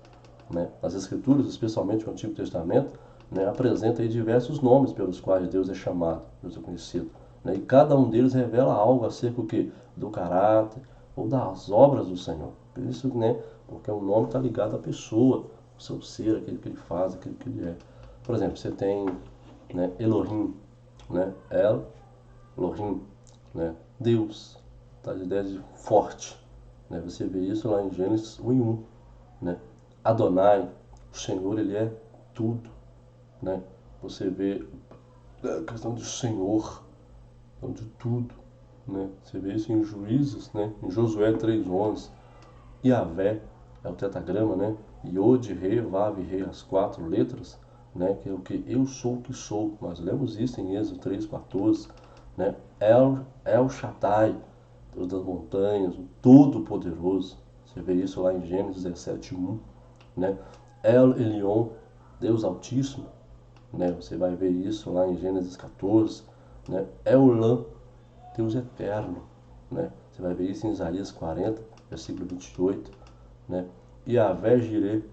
Né? As Escrituras, especialmente o Antigo Testamento, né, apresenta aí diversos nomes pelos quais Deus é chamado, Deus é conhecido. Né? E cada um deles revela algo acerca do caráter ou das obras do Senhor. Por isso, né, porque o nome está ligado à pessoa, o seu ser, aquilo que ele faz, aquilo que ele é. Por exemplo, você tem, né, Elohim, né? Elohim, né? Deus, tá? A ideia de forte. Né? Você vê isso lá em Gênesis 1:1. Né? Adonai, o Senhor, ele é tudo. né? Você vê a questão do Senhor, de tudo, né? Você vê isso em Juízes, né? Em Josué 3:11. Yahvé é o tetragrama, né? Yod, Re, Vav, Re, as 4 letras, né? Que é o que eu sou o que sou. Nós lemos isso em Êxodo 3:14, né? El Shaddai, Deus das montanhas, o Todo-Poderoso. Você vê isso lá em Gênesis 17:1, né? El Elyon, Deus Altíssimo, né? Você vai ver isso lá em Gênesis 14, né? Eulã, Deus Eterno, né? Você vai ver isso em Isaías 40, versículo 28, né? Yahvé Jireh,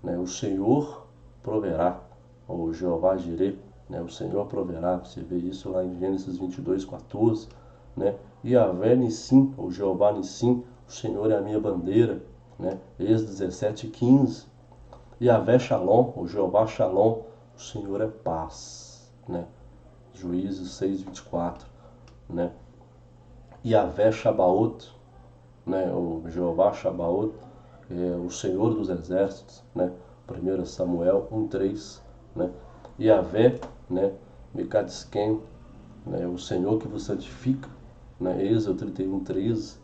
né? O Senhor proverá, ou Jeová Jireh, né? O Senhor proverá. Você vê isso lá em Gênesis 22:14, né? Yahvé Nissim, ou Jeová Nissim, o Senhor é a minha bandeira, né? Êxodo 17:15. Yahvé Shalom, ou Jeová Shalom, o Senhor é paz, né? Juízes 6:24, né? Yahvé Shabaoth, né? O Jeová Shabaoth, é o Senhor dos Exércitos, né? 1 Samuel 1:3, né? Yahvé, né? Mekadisken, né? O Senhor que vos santifica, né? Êxodo 31:13,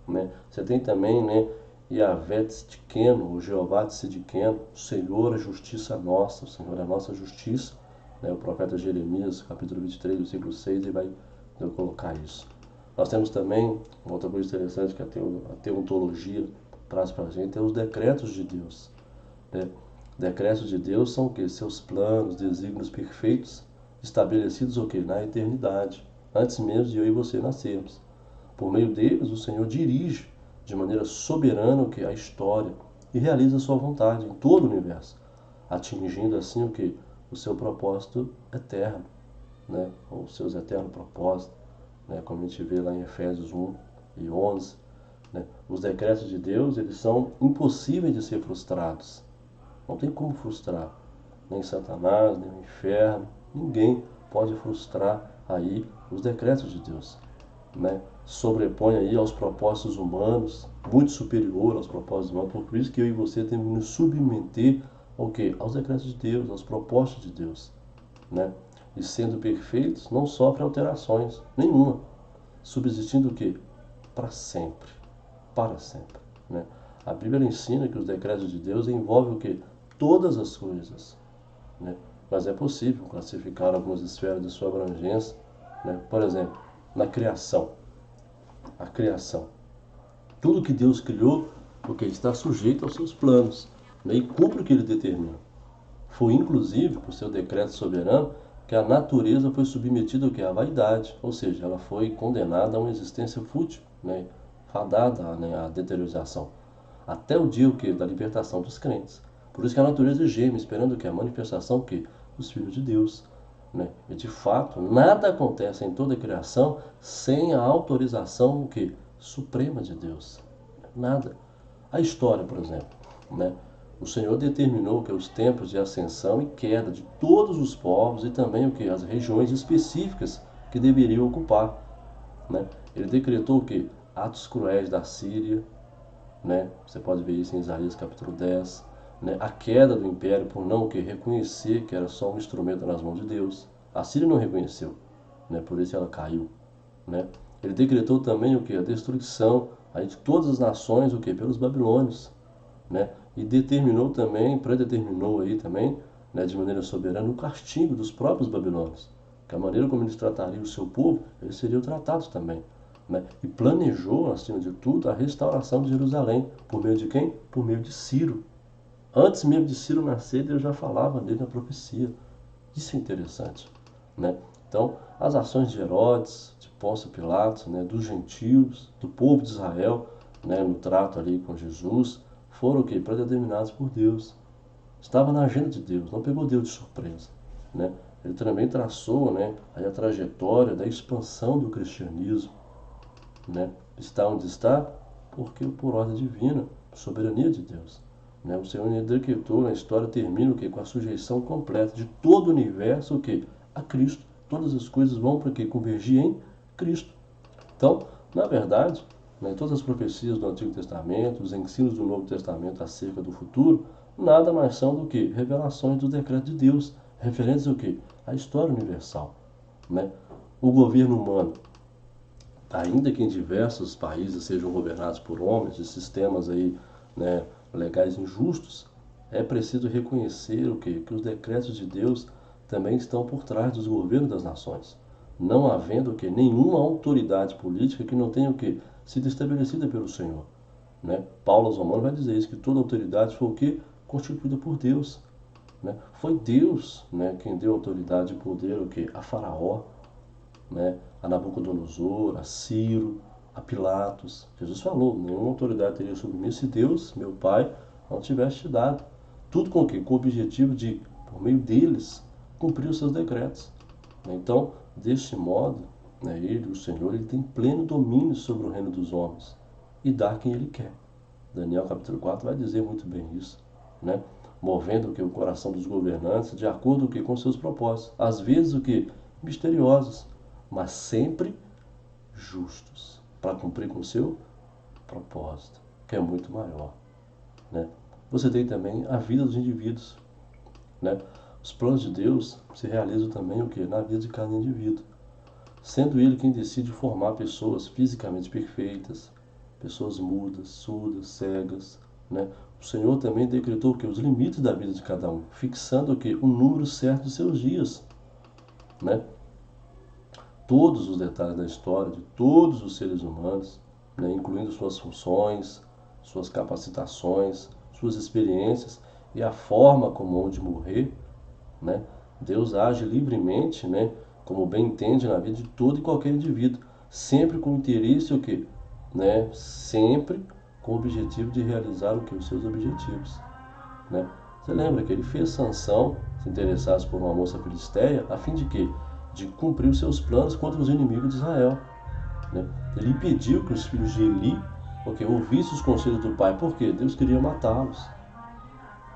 né? Você tem também, né? Yahvé Tzidkenu, o Jeová Tzidkenu, o Senhor é justiça nossa, o Senhor é a nossa justiça, né? O profeta Jeremias, capítulo 23, versículo 6, ele vai colocar isso. Nós temos também, uma outra coisa interessante que a teontologia traz para a gente, é os decretos de Deus, né? Decretos de Deus são o quê? Seus planos, desígnios perfeitos, estabelecidos o quê? Na eternidade, antes mesmo de eu e você nascermos. Por meio deles, o Senhor dirige de maneira soberana o que? A história e realiza a sua vontade em todo o universo, atingindo assim o que? O seu propósito eterno, né? Ou os seus eternos propósitos, né? Como a gente vê lá em Efésios 1:11, né? Os decretos de Deus, eles são impossíveis de ser frustrados. Não tem como frustrar, nem Satanás, nem o inferno, ninguém pode frustrar aí os decretos de Deus, né? Sobrepõe aí aos propósitos humanos, muito superior aos propósitos humanos, por isso que eu e você temos que nos submeter ao quê? Aos decretos de Deus, aos propósitos de Deus, né? E sendo perfeitos, não sofrem alterações nenhuma, subsistindo o quê? Para sempre, né? A Bíblia ensina que os decretos de Deus envolvem o quê? Todas as coisas, né? Mas é possível classificar algumas esferas de sua abrangência, né? Por exemplo, na criação. A criação. Tudo que Deus criou, porque está sujeito aos seus planos, né? E cumpre o que ele determina. Foi inclusive, por seu decreto soberano, que a natureza foi submetida ao que? À vaidade, ou seja, ela foi condenada a uma existência fútil, né? Fadada, né? À deterioração. Até o dia o que? Da libertação dos crentes. Por isso que a natureza geme, esperando que a manifestação que? Dos filhos de Deus, né? E de fato, nada acontece em toda a criação sem a autorização o que? Suprema de Deus. Nada. A história, por exemplo, né? O Senhor determinou que os tempos de ascensão e queda de todos os povos e também o que? As regiões específicas que deveriam ocupar, né? Ele decretou o que? Atos cruéis da Síria, né? Você pode ver isso em Isaías capítulo 10, né? A queda do império por não o que? Reconhecer que era só um instrumento nas mãos de Deus. A Síria não reconheceu, né? Por isso ela caiu, né? Ele decretou também o que? A destruição aí de todas as nações, o que? Pelos babilônios, né? E determinou também, predeterminou aí também, né, de maneira soberana, o castigo dos próprios babilônios. Que a maneira como eles tratariam o seu povo, eles seriam tratados também, né? E planejou, acima de tudo, a restauração de Jerusalém. Por meio de quem? Por meio de Ciro. Antes mesmo de Ciro nascer, Deus já falava dele na profecia. Isso é interessante, né? Então, as ações de Herodes, de Pôncio Pilatos, né, dos gentios, do povo de Israel, né, no trato ali com Jesus, foram o quê? Predeterminados por Deus. Estava na agenda de Deus, não pegou Deus de surpresa, né? Ele também traçou, né, aí a trajetória da expansão do cristianismo, né? Está onde está porque por ordem divina, soberania de Deus, né? O Senhor decretou, a história termina o quê? Com a sujeição completa de todo o universo o quê? A Cristo. Todas as coisas vão para quê? Convergir em Cristo. Então, na verdade, né, todas as profecias do Antigo Testamento, os ensinos do Novo Testamento acerca do futuro, nada mais são do que revelações do decreto de Deus, referentes ao quê? À história universal, né? O governo humano, ainda que em diversos países sejam governados por homens, de sistemas aí, né, legais injustos, é preciso reconhecer o quê? Que os decretos de Deus também estão por trás dos governos das nações, não havendo o quê? Nenhuma autoridade política que não tenha o quê? Sido estabelecida pelo Senhor, né? Paulo aos Romanos vai dizer isso, que toda autoridade foi o quê? Constituída por Deus, né? Foi Deus, né, quem deu autoridade e poder o quê? A Faraó, né, a Nabucodonosor, a Ciro, a Pilatos. Jesus falou, nenhuma autoridade teria sobre mim se Deus, meu Pai, não tivesse te dado. Tudo com o quê? Com o objetivo de, por meio deles, cumprir os seus decretos. Então, deste modo, né, ele, o Senhor, ele tem pleno domínio sobre o reino dos homens e dá a quem ele quer. Daniel capítulo 4 vai dizer muito bem isso, né? Movendo o que? O coração dos governantes de acordo com seus propósitos. Às vezes o que? Misteriosos, mas sempre justos, para cumprir com o seu propósito, que é muito maior, né? Você tem também a vida dos indivíduos, né? Os planos de Deus se realizam também o que? Na vida de cada indivíduo, sendo ele quem decide formar pessoas fisicamente perfeitas, pessoas mudas, surdas, cegas, né? O Senhor também decretou que os limites da vida de cada um, fixando o que? O número certo de seus dias, né? Todos os detalhes da história de todos os seres humanos, né? Incluindo suas funções, suas capacitações, suas experiências e a forma como hão de morrer, né? Deus age livremente, né? Como bem entende na vida de todo e qualquer indivíduo, sempre com interesse o quê? Né? Sempre com o objetivo de realizar o que? Os seus objetivos, né? Você lembra que ele fez Sansão se interessasse por uma moça filisteia a fim de quê? De cumprir os seus planos contra os inimigos de Israel, né? Ele impediu que os filhos de Eli, porque ouvissem os conselhos do pai, porque Deus queria matá-los,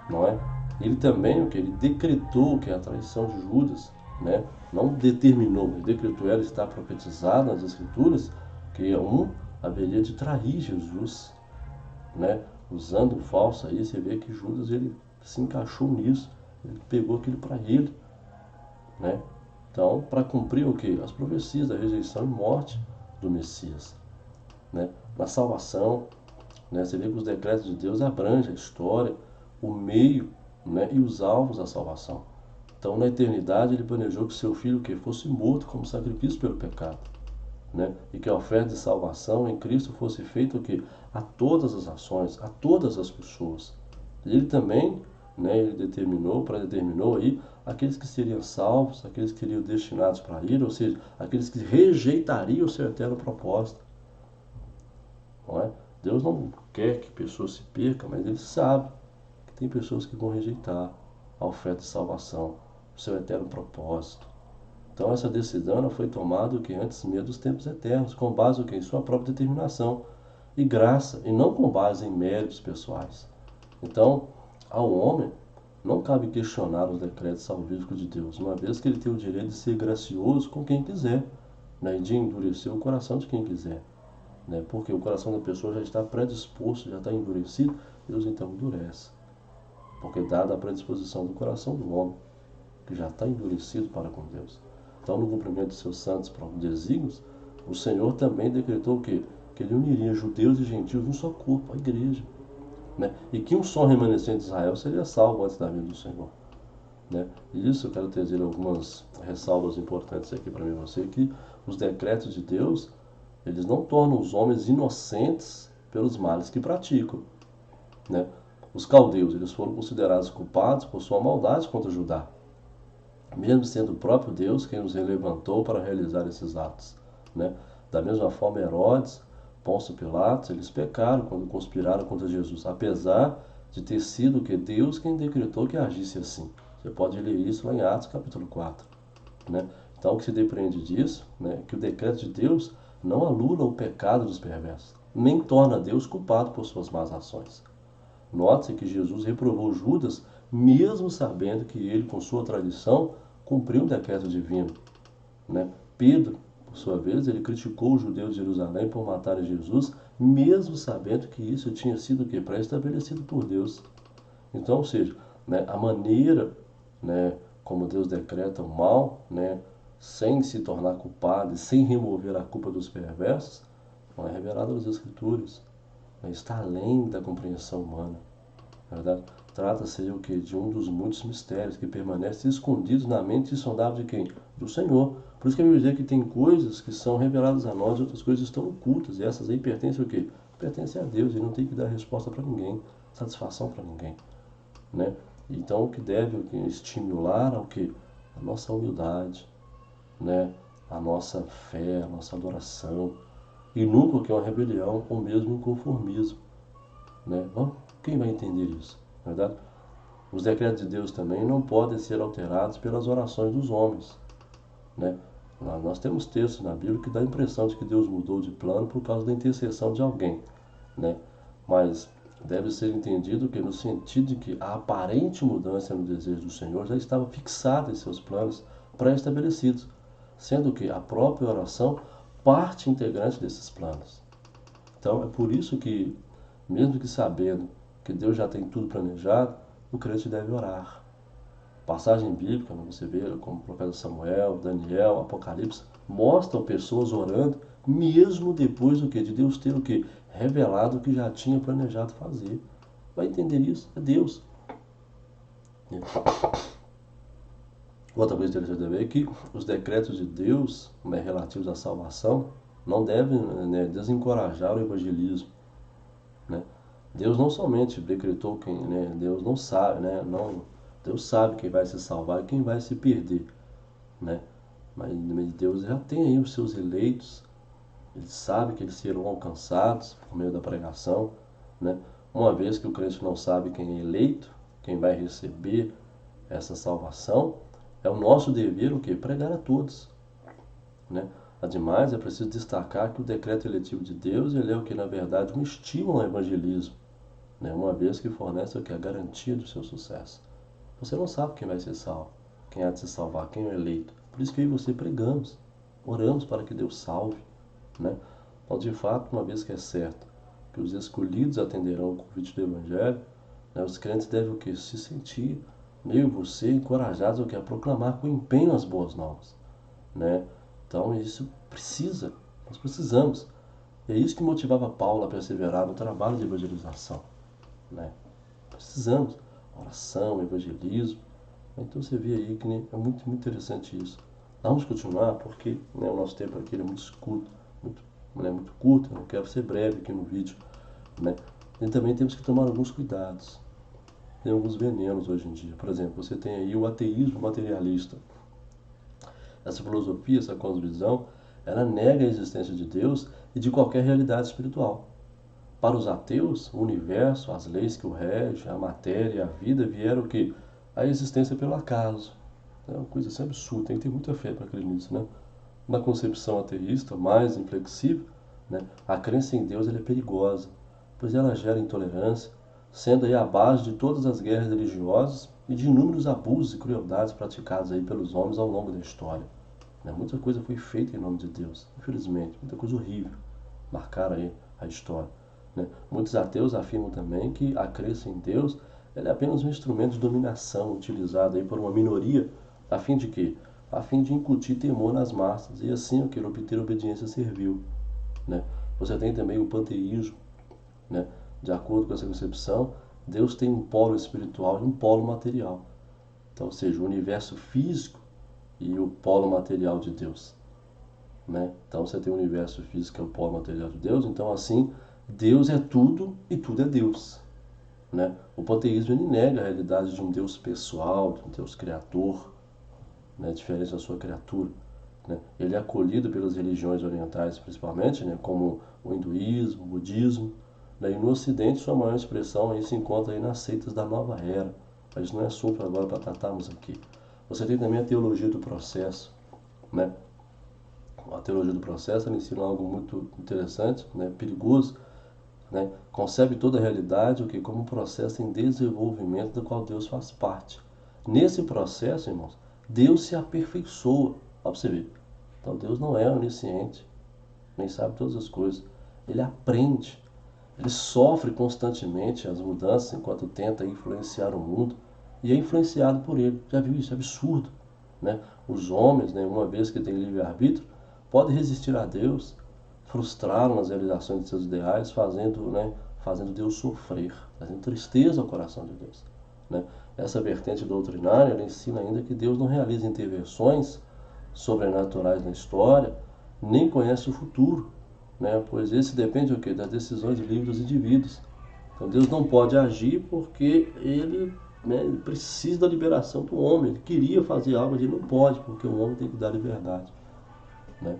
não é? Ele também, o que? Ele decretou que a traição de Judas, né? Não determinou, mas decretou, ela está profetizada nas escrituras, que um haveria de trair Jesus, né? Usando o falso aí, você vê que Judas ele se encaixou nisso, ele pegou aquilo para ele, né? Então, para cumprir o que? As profecias da rejeição e morte do Messias, né? Na salvação, né? Você vê que os decretos de Deus abrangem a história, o meio, né? E os alvos da salvação. Então, na eternidade, ele planejou que seu filho que fosse morto como sacrifício pelo pecado, né? E que a oferta de salvação em Cristo fosse feita o quê? A todas as nações, a todas as pessoas. E ele também, né, ele determinou aí aqueles que seriam salvos, aqueles que seriam destinados para ir, ou seja, aqueles que rejeitariam o seu eterno propósito, não é? Deus não quer que pessoas se percam, mas ele sabe que tem pessoas que vão rejeitar a oferta de salvação, o seu eterno propósito. Então essa decisão ela foi tomada o que antes mesmo dos tempos eternos, com base o que? Em sua própria determinação e graça, e não com base em méritos pessoais. Então, ao homem não cabe questionar os decretos salvíficos de Deus, uma vez que ele tem o direito de ser gracioso com quem quiser, né, e de endurecer o coração de quem quiser, né, porque o coração da pessoa já está predisposto, já está endurecido, Deus então endurece, porque dada a predisposição do coração do homem, que já está endurecido para com Deus. Então, no cumprimento de seus santos desígnios, o Senhor também decretou o quê? Que ele uniria judeus e gentios num só corpo, a igreja, né? E que um só remanescente de Israel seria salvo antes da vinda do Senhor, né? E isso eu quero trazer algumas ressalvas importantes aqui para mim e você, que os decretos de Deus, eles não tornam os homens inocentes pelos males que praticam, né? Os caldeus, eles foram considerados culpados por sua maldade contra Judá, mesmo sendo o próprio Deus quem os levantou para realizar esses atos, né? Da mesma forma, Herodes, Pôncio Pilatos, eles pecaram quando conspiraram contra Jesus, apesar de ter sido que Deus quem decretou que agisse assim. Você pode ler isso lá em Atos capítulo 4, né? Então, o que se depreende disso, né, que o decreto de Deus não anula o pecado dos perversos, nem torna Deus culpado por suas más ações. Note-se que Jesus reprovou Judas, mesmo sabendo que ele, com sua tradição, cumpriu um decreto divino, né? Pedro, por sua vez, ele criticou os judeus de Jerusalém por matarem Jesus, mesmo sabendo que isso tinha sido o quê? Pré-estabelecido por Deus. Então, ou seja, né, a maneira, né, como Deus decreta o mal, né, sem se tornar culpado e sem remover a culpa dos perversos, não é revelado nas Escrituras. Né, está além da compreensão humana. Na verdade, trata-se o que? De um dos muitos mistérios que permanecem escondidos na mente insondável de quem? Do Senhor. Por isso que a Bíblia diz que tem coisas que são reveladas a nós e outras coisas estão ocultas. E essas aí pertencem ao quê? Pertencem a Deus e não tem que dar resposta para ninguém, satisfação para ninguém. Né? Então, o que deve estimular ao que? A nossa humildade, né? A nossa fé, a nossa adoração. E nunca o que é uma rebelião ou mesmo um conformismo. Né? Bom, quem vai entender isso? Na verdade, os decretos de Deus também não podem ser alterados pelas orações dos homens. Né? Nós temos textos na Bíblia que dá a impressão de que Deus mudou de plano por causa da intercessão de alguém. Né? Mas deve ser entendido que no sentido de que a aparente mudança no desejo do Senhor já estava fixada em seus planos pré-estabelecidos, sendo que a própria oração parte integrante desses planos. Então é por isso que, mesmo que sabendo que Deus já tem tudo planejado, o crente deve orar. Passagem bíblica, você vê, como o profeta Samuel, Daniel, Apocalipse, mostram pessoas orando, mesmo depois do que? De Deus ter o que? Revelado o que já tinha planejado fazer. Vai entender isso? É Deus. Outra coisa interessante também é que os decretos de Deus, né, relativos à salvação não devem, né, desencorajar o evangelismo. Né? Deus não somente decretou quem, né, Deus não sabe, né, não, Deus sabe quem vai se salvar e quem vai se perder, né? Mas Deus já tem aí os seus eleitos, Ele sabe que eles serão alcançados por meio da pregação, né? Uma vez que o crente não sabe quem é eleito, quem vai receber essa salvação, é o nosso dever o quê? Pregar a todos, né? Ademais, é preciso destacar que o decreto eletivo de Deus, ele é o que, na verdade, um estímulo ao evangelismo, né? Uma vez que fornece o que? A garantia do seu sucesso. Você não sabe quem vai ser salvo, quem há de se salvar, quem é o eleito. Por isso que eu e você pregamos, oramos para que Deus salve, né? Então, de fato, uma vez que é certo que os escolhidos atenderão o convite do Evangelho, né, os crentes devem o quê? Se sentir, eu e você, encorajados o quê? A proclamar com empenho as boas novas, né? Então, isso precisa, nós precisamos. E é isso que motivava Paulo a perseverar no trabalho de evangelização, né? Precisamos. Oração, evangelismo. Então você vê aí que, né, é muito, muito interessante isso. Vamos continuar porque, né, o nosso tempo aqui é muito curto, muito curto, eu não quero ser breve aqui no vídeo. Né? E também temos que tomar alguns cuidados. Tem alguns venenos hoje em dia. Por exemplo, você tem aí o ateísmo materialista. Essa filosofia, essa cosmovisão, ela nega a existência de Deus e de qualquer realidade espiritual. Para os ateus, o universo, as leis que o regem, a matéria e a vida vieram o quê? A existência pelo acaso. É uma coisa assim absurda, tem que ter muita fé para crer nisso, né? Na concepção ateísta, mais inflexível, né, a crença em Deus é perigosa, pois ela gera intolerância, sendo aí a base de todas as guerras religiosas e de inúmeros abusos e crueldades praticados aí pelos homens ao longo da história. Né? Muita coisa foi feita em nome de Deus, infelizmente, muita coisa horrível marcaram aí a história. Né? Muitos ateus afirmam também que a crença em Deus ela é apenas um instrumento de dominação utilizado aí por uma minoria a fim de quê? A fim de incutir temor nas massas e assim o que obter obediência servil. Né? Você tem também o panteísmo. Né? De acordo com essa concepção, Deus tem um polo espiritual e um polo material. Então, ou seja, o universo físico e o polo material de Deus. Né? Então você tem o universo físico, que é o polo material de Deus. Então assim, Deus é tudo e tudo é Deus. Né? O panteísmo ele nega a realidade de um Deus pessoal, de um Deus criador, né? Diferente da sua criatura. Né? Ele é acolhido pelas religiões orientais principalmente, né? Como o hinduísmo, o budismo. Né? E no ocidente sua maior expressão aí se encontra aí nas seitas da nova era. Mas isso não é assunto agora para tratarmos aqui. Você tem também a teologia do processo. Né? A teologia do processo ela ensina algo muito interessante, né, perigoso, né, concebe toda a realidade como um processo em desenvolvimento do qual Deus faz parte. Nesse processo, irmãos, Deus se aperfeiçoa. Olha para você ver. Então Deus não é onisciente, nem sabe todas as coisas. Ele aprende, ele sofre constantemente as mudanças enquanto tenta influenciar o mundo. e é influenciado por ele. Já viu isso? É absurdo, né? Os homens, né, uma vez que têm livre-arbítrio, podem resistir a Deus, frustrá-lo nas realizações de seus ideais, fazendo Deus sofrer, trazendo tristeza ao coração de Deus, né? Essa vertente doutrinária, ela ensina ainda que Deus não realiza intervenções sobrenaturais na história, nem conhece o futuro, né? Pois esse depende do quê? Das decisões livres dos indivíduos. Então Deus não pode agir porque ele, né, ele precisa da liberação do homem. Ele queria fazer algo, mas ele não pode, porque o homem tem que dar liberdade, né?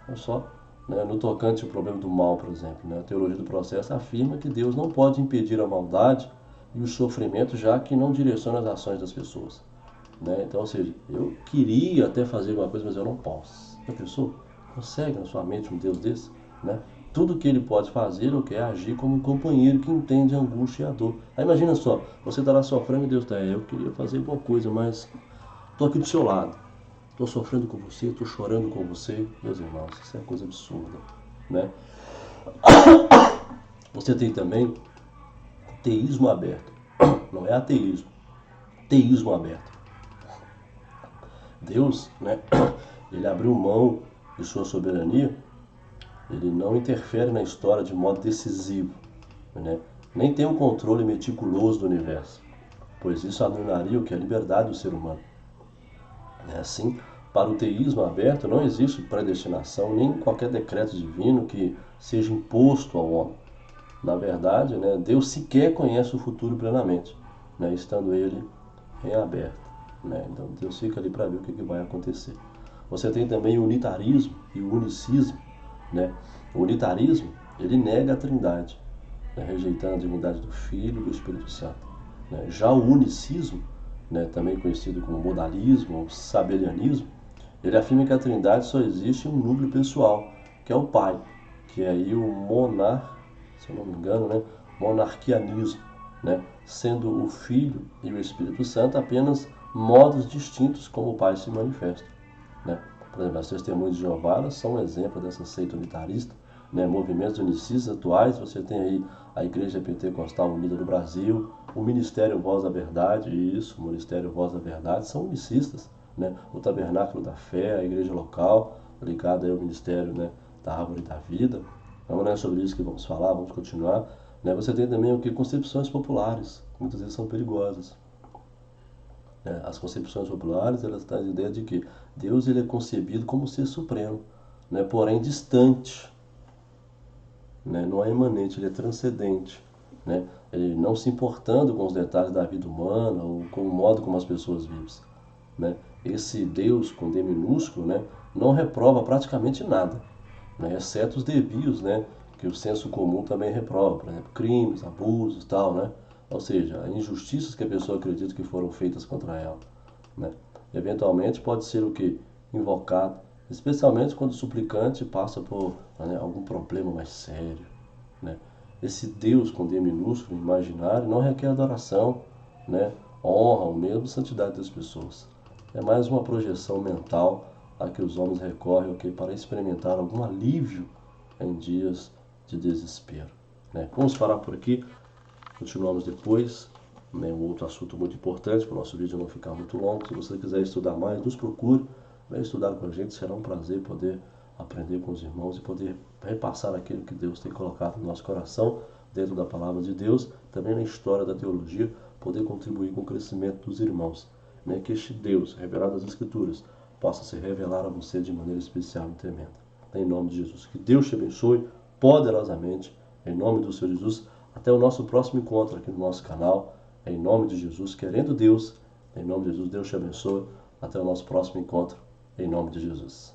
É só, né, no tocante ao problema do mal, por exemplo, né, a teologia do processo afirma que Deus não pode impedir a maldade e o sofrimento, já que não direciona as ações das pessoas, né? Então, ou seja, eu queria até fazer alguma coisa, mas eu não posso. A pessoa consegue na sua mente um Deus desse, né? Tudo que ele pode fazer ou quer agir como um companheiro que entende a angústia e a dor. Aí imagina só, você está lá sofrendo e Deus está, eu queria fazer alguma coisa, mas estou aqui do seu lado. Estou sofrendo com você, estou chorando com você. Meus irmãos, isso é coisa absurda, né? Você tem também teísmo aberto. Não é ateísmo, teísmo aberto. Deus, né, ele abriu mão de sua soberania, ele não interfere na história de modo decisivo, né? Nem tem um controle meticuloso do universo, pois isso anularia o que é a liberdade do ser humano. Assim, para o teísmo aberto não existe predestinação nem qualquer decreto divino que seja imposto ao homem. Na verdade, né, Deus sequer conhece o futuro plenamente, né, estando ele em aberto, né? Então Deus fica ali para ver o que vai acontecer. Você tem também o unitarismo e o unicismo, né? O unitarismo, ele nega a trindade, né, rejeitando a divindade do Filho e do Espírito Santo, né? Já o unicismo, né, também conhecido como modalismo ou sabelianismo, ele afirma que a trindade só existe em um núcleo pessoal, que é o Pai, que é aí se eu não me engano, né, monarquianismo, né, sendo o Filho e o Espírito Santo apenas modos distintos como o Pai se manifesta, né? Por exemplo, as Testemunhas de Jeová são um exemplo dessa seita unitarista, né? Movimentos unicistas atuais, você tem aí a Igreja Pentecostal Unida do Brasil, o Ministério Voz da Verdade, o Ministério Voz da Verdade, são unicistas, né? O Tabernáculo da Fé, a igreja local, ligada aí ao Ministério, né, da Árvore da Vida. Então, não é sobre isso que vamos falar, vamos continuar, né? Você tem também o que? Concepções populares, que muitas vezes são perigosas. As concepções populares, elas trazem a ideia de que Deus, ele é concebido como ser supremo, né, porém distante, né, não é imanente, ele é transcendente, né, ele não se importando com os detalhes da vida humana ou com o modo como as pessoas vivem, né. Esse Deus com D minúsculo, né, não reprova praticamente nada, né, exceto os desvios, né, que o senso comum também reprova, por exemplo, crimes, abusos, tal, né? Ou seja, injustiças que a pessoa acredita que foram feitas contra ela, né? Eventualmente pode ser o que? Invocado, especialmente quando o suplicante passa por, né, algum problema mais sério, né? Esse Deus com D minúsculo, imaginário, não requer adoração, né, honra ou mesmo santidade das pessoas. É mais uma projeção mental a que os homens recorrem, okay, para experimentar algum alívio em dias de desespero, né? Vamos parar por aqui, continuamos depois, né, um outro assunto muito importante para o nosso vídeo não ficar muito longo. Se você quiser estudar mais, nos procure, vem estudar com a gente, será um prazer poder aprender com os irmãos e poder repassar aquilo que Deus tem colocado no nosso coração, dentro da palavra de Deus, também na história da teologia, poder contribuir com o crescimento dos irmãos, né? Que este Deus, revelado nas Escrituras, possa se revelar a você de maneira especial e tremenda. Em nome de Jesus. Que Deus te abençoe poderosamente, em nome do Senhor Jesus. Até o nosso próximo encontro aqui no nosso canal, em nome de Jesus, querendo Deus, em nome de Jesus, Deus te abençoe. Até o nosso próximo encontro, em nome de Jesus.